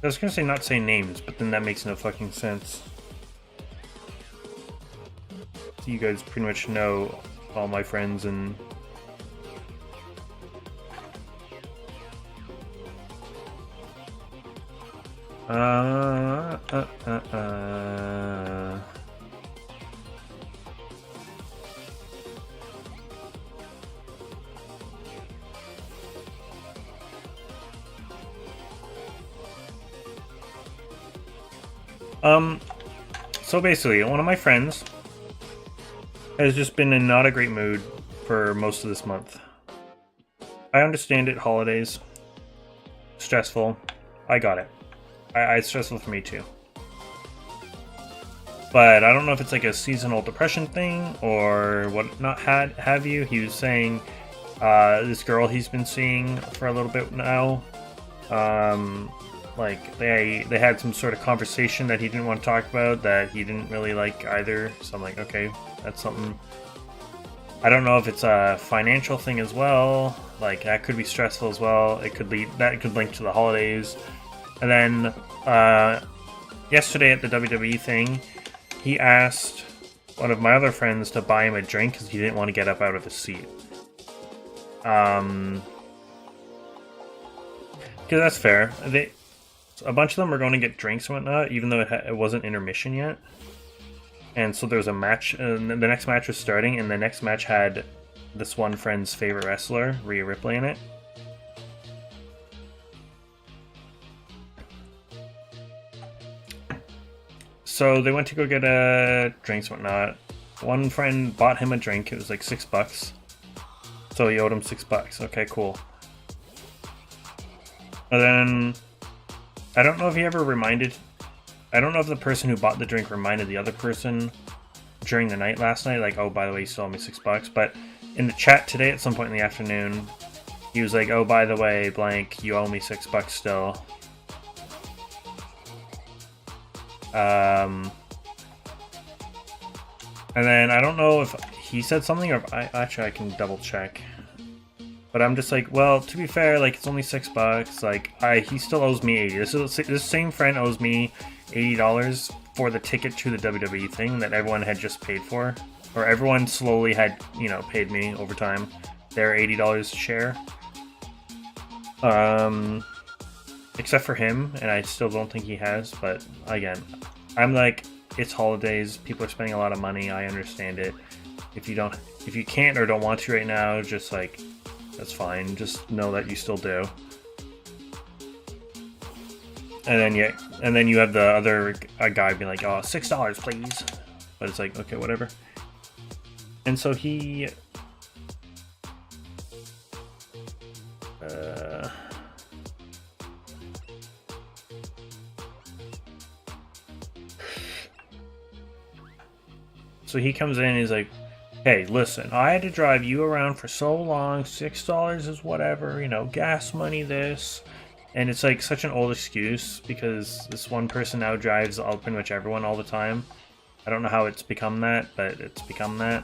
Speaker 1: I was gonna say not say names, but then that makes no fucking sense. So you guys pretty much know all my friends and... So basically, one of my friends has just been in not a great mood for most of this month. I understand it, holidays, stressful, I got it. It's stressful for me too. But I don't know if it's like a seasonal depression thing or what not have you. He was saying this girl he's been seeing for a little bit now, like they had some sort of conversation that he didn't want to talk about that he didn't really like either. So I'm like, okay, that's something. I don't know if it's a financial thing as well. Like that could be stressful as well. It could link to the holidays. And then yesterday at the WWE thing, he asked one of my other friends to buy him a drink because he didn't want to get up out of his seat. Because that's fair. A bunch of them were going to get drinks and whatnot, even though it wasn't intermission yet. And so there was a match, and the next match was starting, and the next match had this one friend's favorite wrestler, Rhea Ripley, in it. So they went to go get drinks and whatnot. One friend bought him a drink, it was like $6. So he owed him $6. Okay, cool. And then I don't know if he ever reminded... I don't know if the person who bought the drink reminded the other person during the night last night, like, oh, by the way, you still owe me $6. But in the chat today at some point in the afternoon, he was like, oh, by the way, blank, you owe me $6 still. And then I don't know if he said something or if I can double check. But I'm just like, well, to be fair, like, it's only $6. Like, he still owes me $80. This same friend owes me $80 for the ticket to the WWE thing that everyone had just paid for. Or everyone slowly had, you know, paid me over time their $80 share. Except for him, and I still don't think he has. But again, I'm like, it's holidays. People are spending a lot of money. I understand it. If you can't or don't want to right now, just like, that's fine. Just know that you still do. And then you have the other guy being like, oh, $6, please. But it's like, okay, whatever. And so he... So he comes in and he's like, hey, listen, I had to drive you around for so long, $6 is whatever, you know, gas money, this. And it's like such an old excuse because this one person now drives pretty much everyone all the time. I don't know how it's become that, but it's become that.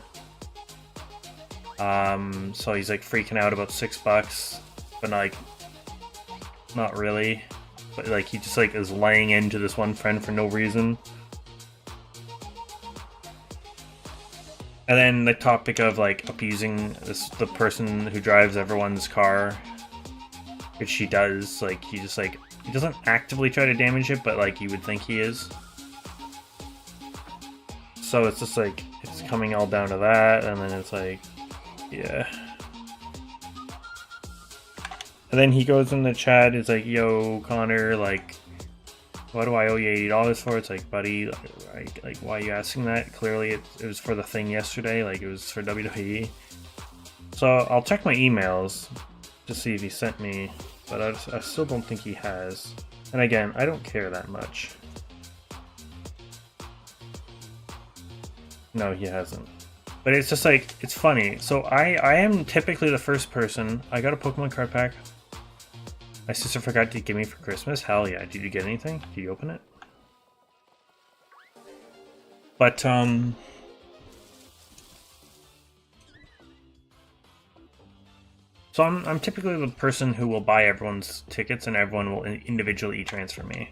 Speaker 1: So he's like freaking out about $6, but like, not really. But like he just like is laying into this one friend for no reason. And then the topic of like appeasing the person who drives everyone's car, which he does, like he doesn't actively try to damage it, but like you would think he is. So it's just like it's coming all down to that, and then it's like, yeah. And then he goes in the chat, is like, yo, Connor, like what do I owe you $80 for? It's like, buddy, like why are you asking that? Clearly it was for the thing yesterday, like it was for WWE. So I'll check my emails to see if he sent me, but I still don't think he has. And again, I don't care that much. No, he hasn't. But it's just like, it's funny. So I am typically the first person. I got a Pokemon card pack. My sister forgot to give me for Christmas. Hell yeah. Did you get anything? Did you open it? But, so I'm typically the person who will buy everyone's tickets and everyone will individually transfer me.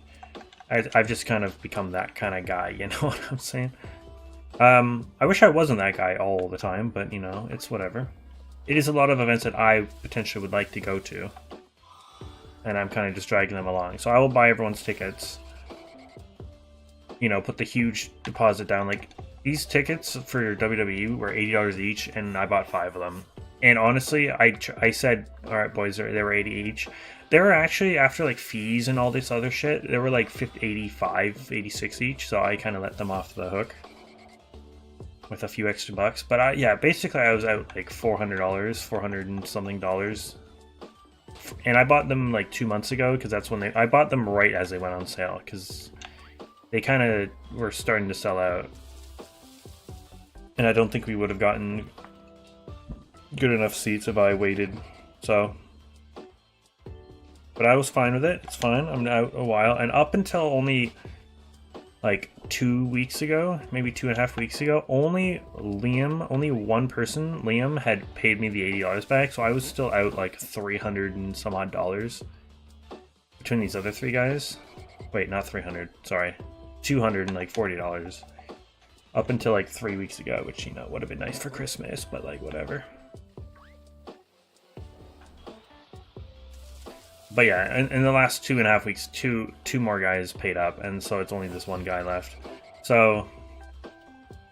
Speaker 1: I've just kind of become that kind of guy, you know what I'm saying? I wish I wasn't that guy all the time, but you know, it's whatever. It is a lot of events that I potentially would like to go to, and I'm kind of just dragging them along. So I will buy everyone's tickets, you know, put the huge deposit down. Like, these tickets for WWE were $80 each, and I bought 5 of them. And honestly, I said, all right, boys, they were 80 each. They were actually, after like fees and all this other shit, they were like 85, 86 each. So I kind of let them off the hook with a few extra bucks. But yeah, basically I was out like $400, 400 and something dollars. And I bought them like 2 months ago, because that's when I bought them right as they went on sale, because they kind of were starting to sell out. And I don't think we would have gotten good enough seats if I waited. So, but I was fine with it. It's fine. I'm out a while, and up until only like 2 weeks ago, maybe 2.5 weeks ago, only one person, Liam, had paid me the $80 back. So I was still out like $300 and some odd dollars between these other 3 guys. Wait, not 300. Sorry, $240 up until like 3 weeks ago, which, you know, would have been nice for Christmas, but like whatever. But yeah, in the last 2.5 weeks, two more guys paid up, and so it's only this one guy left. So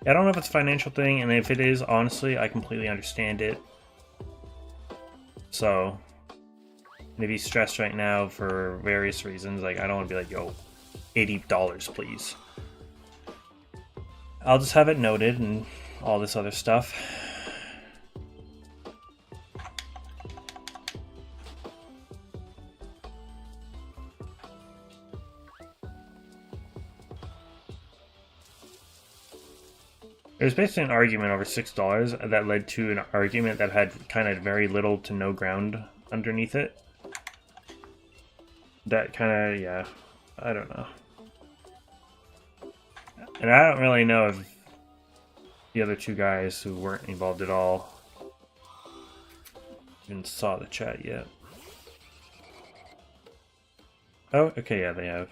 Speaker 1: I don't know if it's a financial thing, and if it is, honestly, I completely understand it. So maybe stressed right now for various reasons. Like, I don't want to be like, yo, $80, please. I'll just have it noted and all this other stuff. There was basically an argument over $6 that led to an argument that had kind of very little to no ground underneath it. That kind of, yeah, I don't know. And I don't really know if the other 2 guys who weren't involved at all even saw the chat yet. Oh, okay, yeah, they have,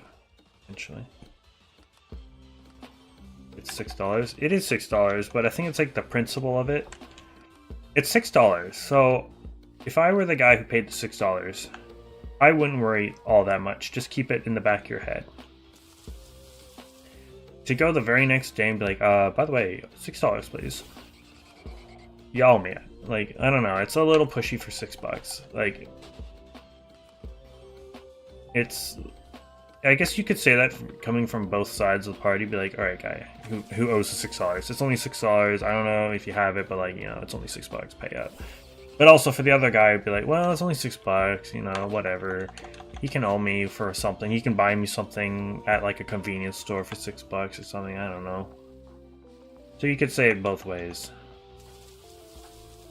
Speaker 1: eventually. It's $6. It is $6, but I think it's like the principle of it. It's $6. So if I were the guy who paid the $6, I wouldn't worry all that much. Just keep it in the back of your head. To go the very next day and be like, by the way, $6, please. You owe me. Like, I don't know. It's a little pushy for $6. Like, it's... I guess you could say that coming from both sides of the party. Be like, all right, guy, who owes the $6? It's only $6. I don't know if you have it, but like, you know, it's only $6. Pay up. But also for the other guy, I'd be like, well, it's only $6. You know, whatever. He can owe me for something. He can buy me something at like a convenience store for $6 or something. I don't know. So you could say it both ways.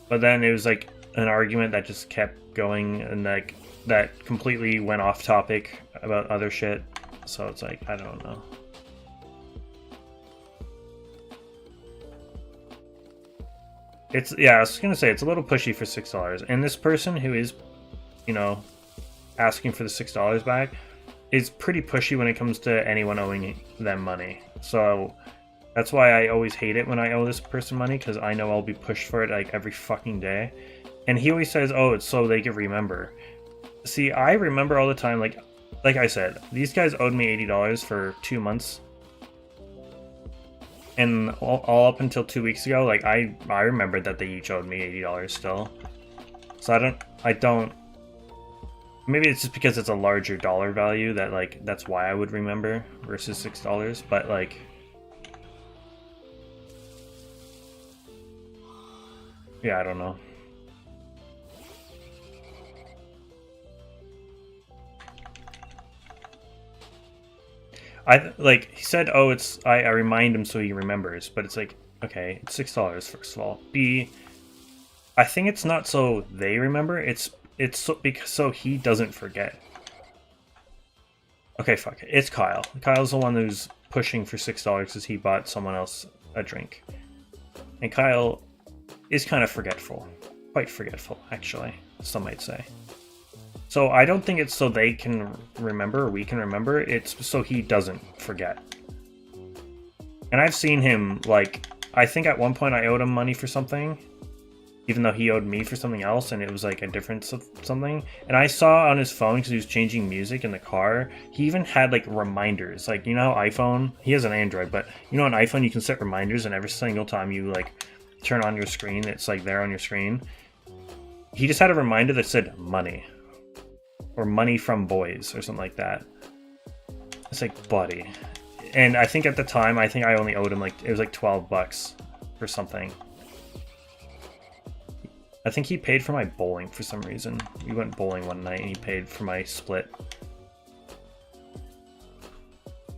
Speaker 1: But then it was like an argument that just kept going, and like that completely went off topic about other shit. So it's like, I don't know. It's, yeah, I was gonna say it's a little pushy for $6. And this person who is, you know, asking for the $6 back is pretty pushy when it comes to anyone owing them money. So that's why I always hate it when I owe this person money, because I know I'll be pushed for it like every fucking day. And he always says, oh, it's so they can remember. See, I remember all the time. Like I said, these guys owed me $80 for 2 months. And all up until 2 weeks ago, like I remembered that they each owed me $80 still. So I don't Maybe it's just because it's a larger dollar value that, like, that's why I would remember versus $6, but, like... Yeah, I don't know. Like, he said, oh, it's... I remind him so he remembers, but it's like, okay, it's $6, first of all. B, I think it's not so they remember, it's so he doesn't forget. Okay, fuck it. It's Kyle. Kyle's the one who's pushing for $6 because he bought someone else a drink. And Kyle is kind of forgetful. Quite forgetful, actually, some might say. So I don't think it's so they can remember or we can remember. It's so he doesn't forget. And I've seen him, like, I think at one point I owed him money for something, even though he owed me for something else, and it was like a difference of something. And I saw on his phone, because he was changing music in the car, he even had like reminders. Like, you know how iPhone, he has an Android, but you know on iPhone you can set reminders, and every single time you like turn on your screen, it's like there on your screen. He just had a reminder that said money. Or money from boys, or something like that. It's like, buddy. And I think at the time, I think I only owed him like, it was like $12 or something. I think he paid for my bowling for some reason. We went bowling one night and he paid for my split.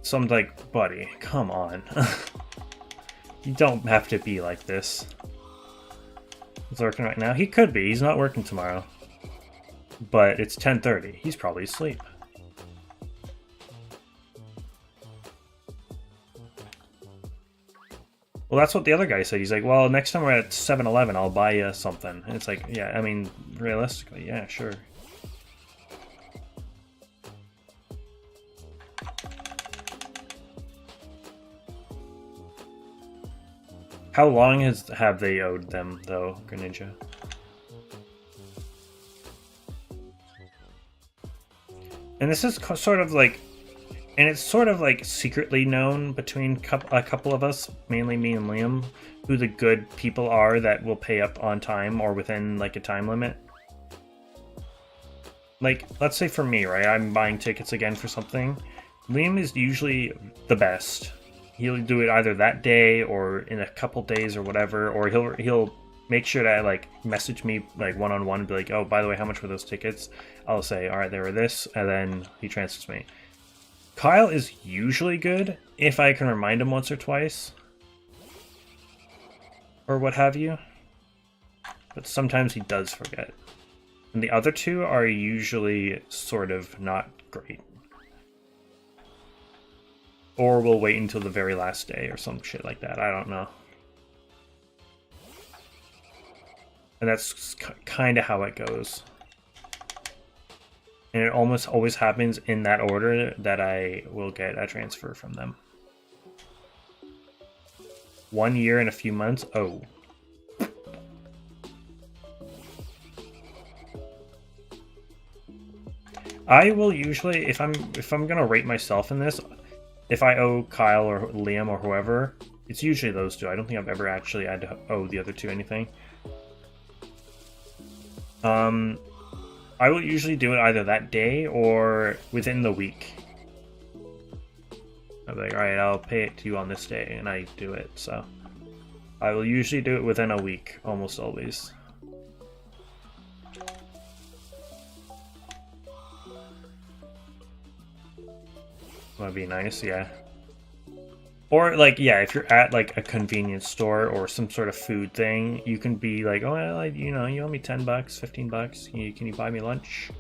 Speaker 1: So I'm like, buddy, come on. You don't have to be like this. He's working right now. He could be. He's not working tomorrow. But it's 10:30. He's probably asleep. Well, that's what the other guy said. He's like, well, next time we're at 7-Eleven, I'll buy you something. And it's like, yeah, I mean, realistically, yeah, sure. How long have they owed them, though, Greninja? And this is sort of like... And it's sort of like secretly known between a couple of us, mainly me and Liam, who the good people are that will pay up on time or within like a time limit. Like, let's say for me, right? I'm buying tickets again for something. Liam is usually the best. He'll do it either that day or in a couple days or whatever, or he'll make sure to like message me like one-on-one and be like, oh, by the way, how much were those tickets? I'll say, all right, they were this, and then he transfers me. Kyle is usually good if I can remind him once or twice. Or what have you. But sometimes he does forget. And the other two are usually sort of not great. Or we'll wait until the very last day or some shit like that. I don't know. And that's kind of how it goes. And it almost always happens in that order that I will get a transfer from them. 1 year and a few months. Oh. I will usually, if I'm gonna rate myself in this, if I owe Kyle or Liam or whoever, it's usually those two. I don't think I've ever actually had to owe the other two anything. I will usually do it either that day or within the week. I'll be like, alright, I'll pay it to you on this day, and I do it, so. I will usually do it within a week, almost always. That'd be nice, yeah. Or, like, yeah, if you're at, like, a convenience store or some sort of food thing, you can be like, oh, well, you know, you owe me $10, $15. Can you buy me lunch?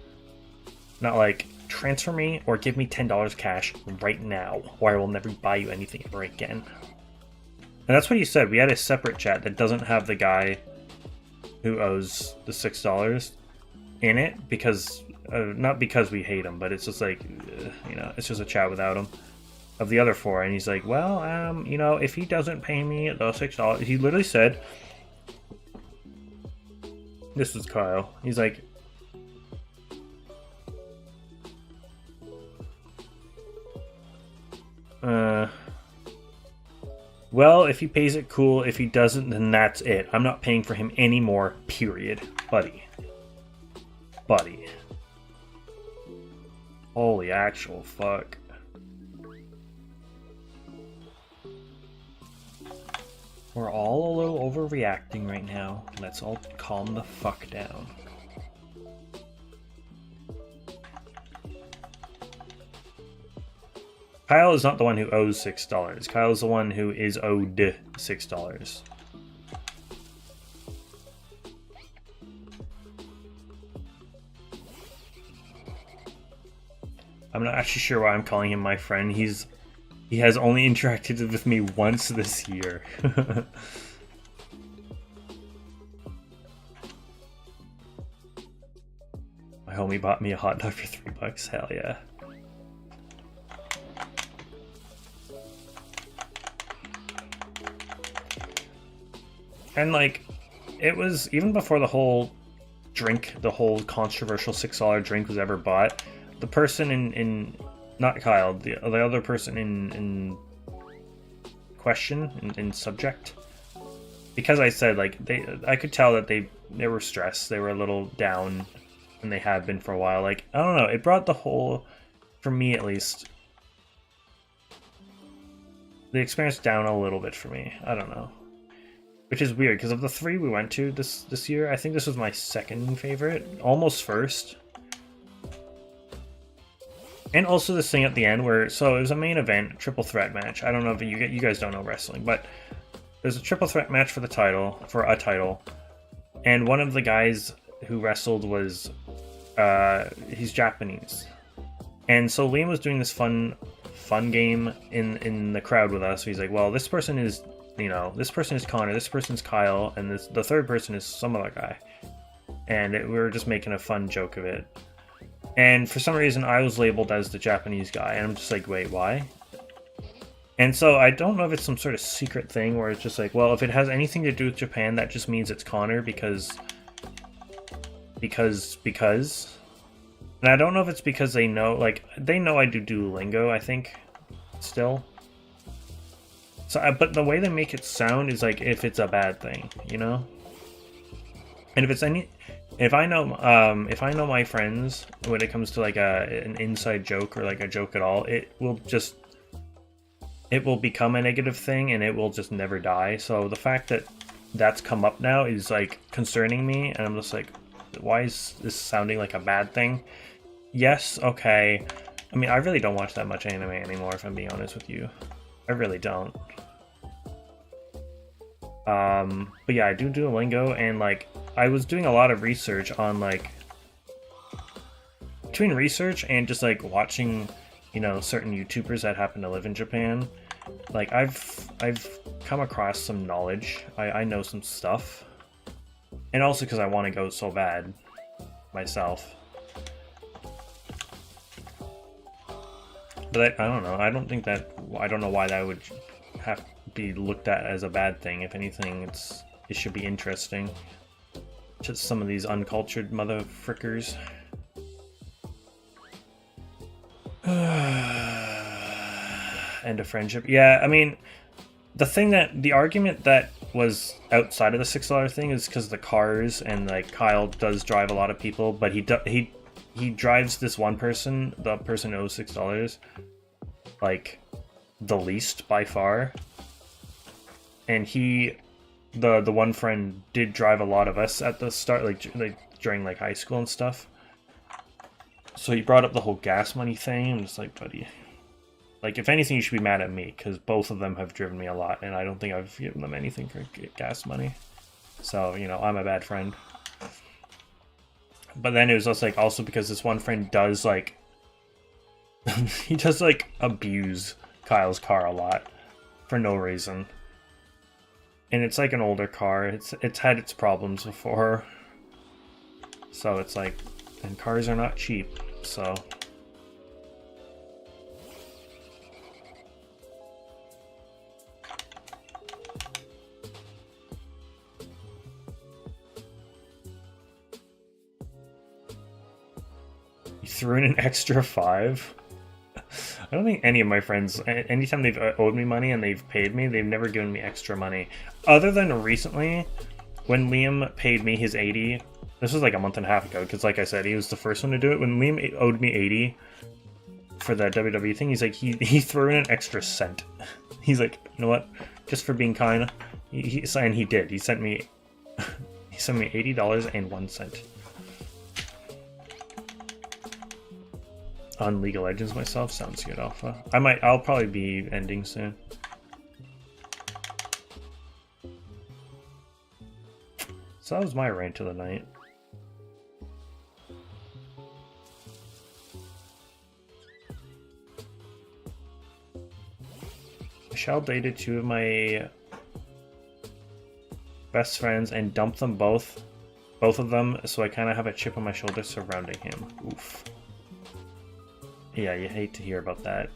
Speaker 1: Not like, transfer me or give me $10 cash right now, or I will never buy you anything ever again. And that's what he said. We had a separate chat that doesn't have the guy who owes the $6 in it, because, not because we hate him, but it's just like, you know, it's just a chat without him. Of the other four, and he's like, well, you know, if he doesn't pay me the $6, he literally said, this was Kyle, he's like, well, if he pays it, cool. If he doesn't, then that's it. I'm not paying for him anymore, period. Buddy. Holy actual fuck. We're all a little overreacting right now. Let's all calm the fuck down. Kyle is not the one who owes $6. Kyle is the one who is owed $6. I'm not actually sure why I'm calling him my friend. He has only interacted with me once this year. My homie bought me a hot dog for $3. Hell yeah. And like, it was even before the whole drink, the whole controversial $6 drink was ever bought. The person in not Kyle, the other person in question, in subject, because I said like I could tell that they were stressed, they were a little down, and they have been for a while. Like, I don't know, it brought the whole, for me at least, the experience down a little bit for me. I don't know, which is weird because of the 3 we went to this year, I think this was my second favorite, almost first. And also this thing at the end where, so it was a main event, triple threat match. I don't know if you guys don't know wrestling, but there's a triple threat match for a title. And one of the guys who wrestled was, he's Japanese. And so Liam was doing this fun game in the crowd with us. So he's like, well, this person is, this person is Connor, this person's Kyle, and the third person is some other guy. And we were just making a fun joke of it. And for some reason, I was labeled as the Japanese guy, and I'm just like, wait, why? And so I don't know if it's some sort of secret thing where it's just like, well, if it has anything to do with Japan, that just means it's Connor because. And I don't know if it's because they know I do Duolingo, I think, still. So, but the way they make it sound is like if it's a bad thing, And if it's if I know my friends when it comes to like an inside joke or like a joke at all, it will become a negative thing and it will just never die. So the fact that that's come up now is like concerning me, and I'm just like, why is this sounding like a bad thing? Yes, okay. I mean, I really don't watch that much anime anymore, if I'm being honest with you. I really don't. But yeah, I do Duolingo, and like I was doing a lot of research on like between research and just like watching, certain YouTubers that happen to live in Japan. Like I've come across some knowledge. I know some stuff, and also because I want to go so bad myself. But I don't know. I don't know why that would have to be looked at as a bad thing. If anything, it should be interesting. Just some of these uncultured motherfrickers. End of friendship. Yeah, I mean, the argument that was outside of the $6 thing is because the cars, and like Kyle does drive a lot of people, but he drives this one person, the person who owes $6, like the least by far. And the one friend did drive a lot of us at the start, like during like high school and stuff. So he brought up the whole gas money thing. I'm just like, buddy, like if anything, you should be mad at me because both of them have driven me a lot, and I don't think I've given them anything for gas money. So I'm a bad friend. But then it was just like also because this one friend does like he does like abuse Kyle's car a lot for no reason. And it's like an older car. It's had its problems before. So it's like, and cars are not cheap, so. You threw in an extra 5? I don't think any of my friends, anytime they've owed me money and they've paid me, they've never given me extra money. Other than recently, when Liam paid me his 80, this was like a month and a half ago, because like I said, he was the first one to do it. When Liam owed me 80, for that WWE thing. He's like, he threw in an extra cent. He's like, you know what? Just for being kind. And he did. He sent me $80.01. On League of Legends myself. Sounds good, Alpha. I'll probably be ending soon. So that was my rant of the night. Michelle dated 2 of my best friends and dumped them both of them, so I kind of have a chip on my shoulder surrounding him. Oof. Yeah, you hate to hear about that.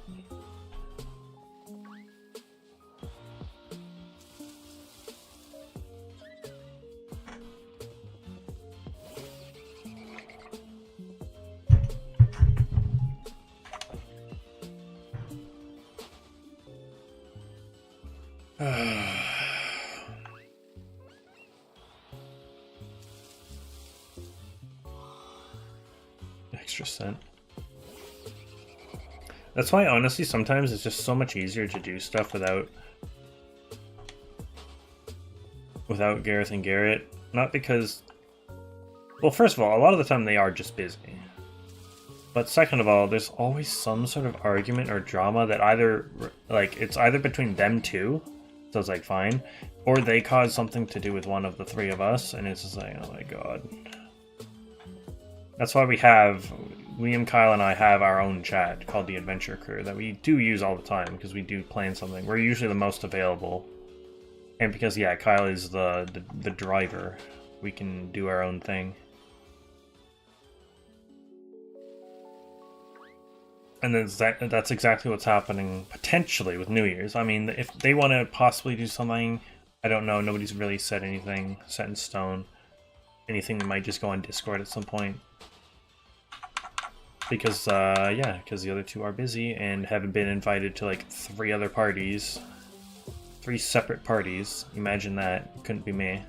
Speaker 1: Extra cent. That's why, honestly, sometimes it's just so much easier to do stuff without Gareth and Garrett. Not because... Well, first of all, a lot of the time they are just busy. But second of all, there's always some sort of argument or drama that either... Like, it's either between them two, so it's like, fine, or they cause something to do with one of the 3 of us, and it's just like, oh my god. That's why Liam, Kyle, and I have our own chat called the Adventure Crew that we do use all the time because we do plan something. We're usually the most available. And because, yeah, Kyle is the driver, we can do our own thing. And that's exactly what's happening potentially with New Year's. I mean, if they want to possibly do something, I don't know. Nobody's really said anything set in stone. Anything that might just go on Discord at some point. Because, yeah, because the other 2 are busy and haven't been invited to, like, 3 other parties. 3 separate parties. Imagine that. Couldn't be me.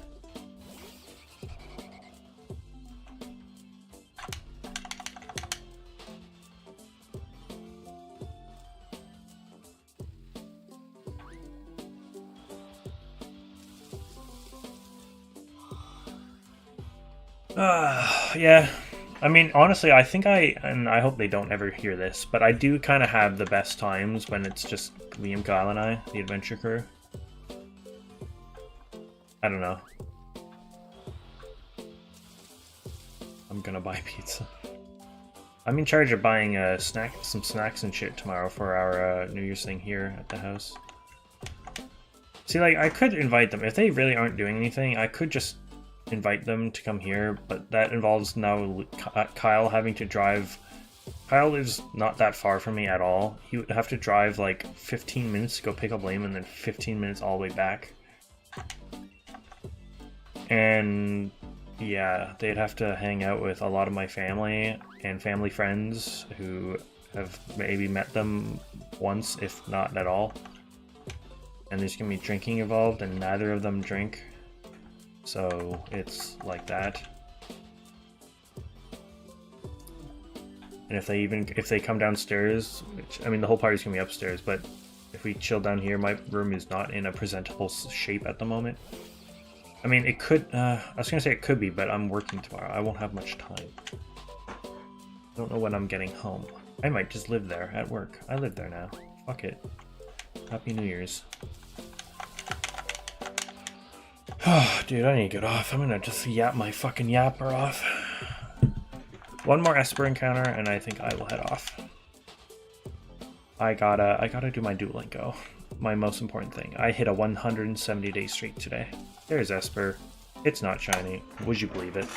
Speaker 1: Yeah. I mean, honestly, I think and I hope they don't ever hear this, but I do kind of have the best times when it's just Liam, Kyle, and I, the Adventure Crew. I don't know. I'm gonna buy pizza. I'm in charge of buying some snacks and shit tomorrow for our New Year's thing here at the house. See, like, I could invite them. If they really aren't doing anything, I could just invite them to come here, but that involves now Kyle having to drive. Kyle lives not that far from me at all. He would have to drive like 15 minutes to go pick up Liam and then 15 minutes all the way back. And yeah, they'd have to hang out with a lot of my family and family friends who have maybe met them once, if not at all. And there's gonna be drinking involved, and neither of them drink. So it's like that. And if they come downstairs, which, I mean, the whole party's gonna be upstairs, but if we chill down here, my room is not in a presentable shape at the moment. I mean, it could, I was gonna say it could be, but I'm working tomorrow. I won't have much time. I don't know when I'm getting home. I might just live there at work. I live there now. Fuck it. Happy New Year's. Oh, dude, I need to get off. I'm gonna just yap my fucking yapper off. One more Espurr encounter, and I think I will head off. I gotta do my Duolingo. My most important thing. I hit a 170-day streak today. There's Espurr. It's not shiny. Would you believe it?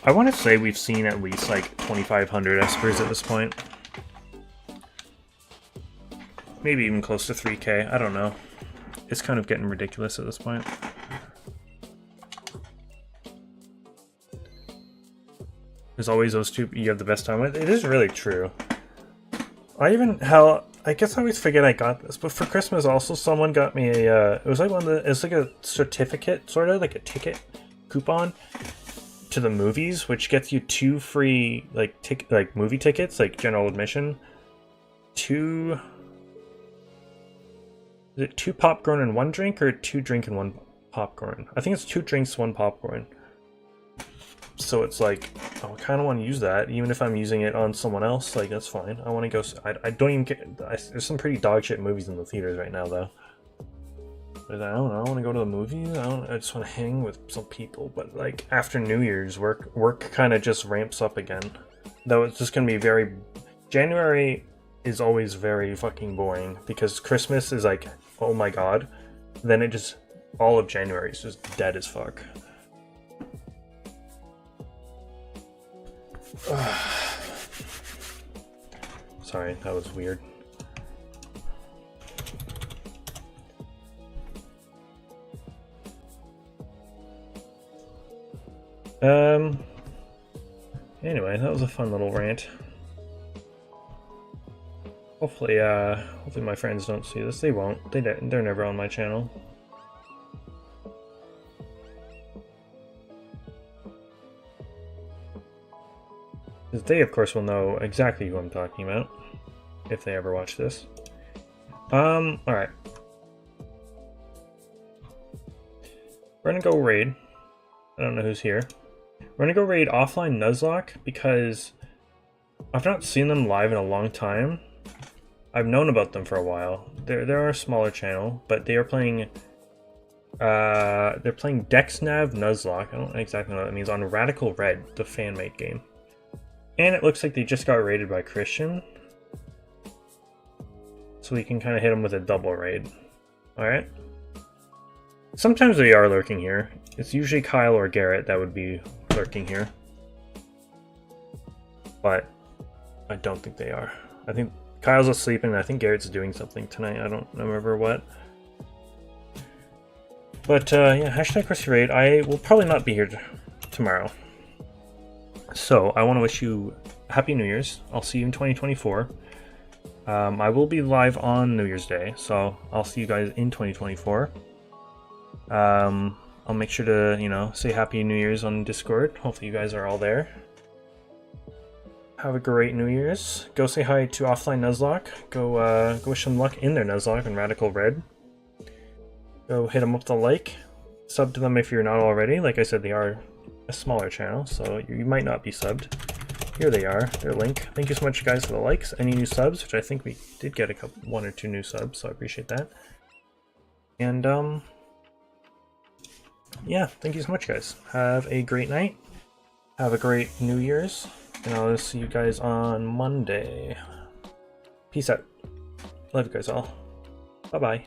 Speaker 1: I want to say we've seen at least like 2,500 Espurrs at this point. Maybe even close to 3K. I don't know. It's kind of getting ridiculous at this point. There's always those two you have the best time with. It is really true. I guess I always forget I got this, but for Christmas also someone got me a, it was like a certificate, sort of, like a ticket coupon to the movies, which gets you 2 free like movie tickets, like general admission. 2 Is it 2 popcorn and 1 drink, or 2 drink and 1 popcorn? I think it's 2 drinks, 1 popcorn. So it's like, I kind of want to use that, even if I'm using it on someone else. Like, that's fine. I want to go. I don't even get. There's some pretty dog shit movies in the theaters right now, though. But I don't know. I want to go to the movies. I just want to hang with some people. But like after New Year's, work kind of just ramps up again. Though it's just gonna be very. January is always very fucking boring because Christmas is like, oh my god. Then it just all of January is just dead as fuck. Sorry, that was weird. Anyway, that was a fun little rant. Hopefully my friends don't see this. They won't. They're never on my channel. They, of course, will know exactly who I'm talking about if they ever watch this. Alright. We're gonna go raid. I don't know who's here. We're gonna go raid Offline Nuzlocke because I've not seen them live in a long time. I've known about them for a while. They're a smaller channel, but they are playing they're playing DexNav Nuzlocke. I don't exactly know what that means, on Radical Red, the fan-made game. And it looks like they just got raided by Christian. So we can kind of hit them with a double raid. Alright. Sometimes they are lurking here. It's usually Kyle or Garrett that would be lurking here. But I don't think they are. I think Kyle's asleep and I think Garrett's doing something tonight. I don't remember what. But yeah, hashtag Chrissy Raid. I will probably not be here tomorrow. So I want to wish you Happy New Year's. I'll see you in 2024. I will be live on New Year's Day, so I'll see you guys in 2024. I'll make sure to, you know, say Happy New Year's on Discord. Hopefully you guys are all there. Have a great New Year's. Go say hi to Offline Nuzlocke. Go wish them luck in their Nuzlocke and Radical Red. Go hit them up with a like. Sub to them if you're not already. Like I said, they are a smaller channel, so you might not be subbed. Here they are, their link. Thank you so much, guys, for the likes. Any new subs, which I think we did get 1 or 2 new subs, so I appreciate that. And yeah, thank you so much, guys. Have a great night. Have a great New Year's, and I'll see you guys on Monday. Peace out. Love you guys all. Bye bye.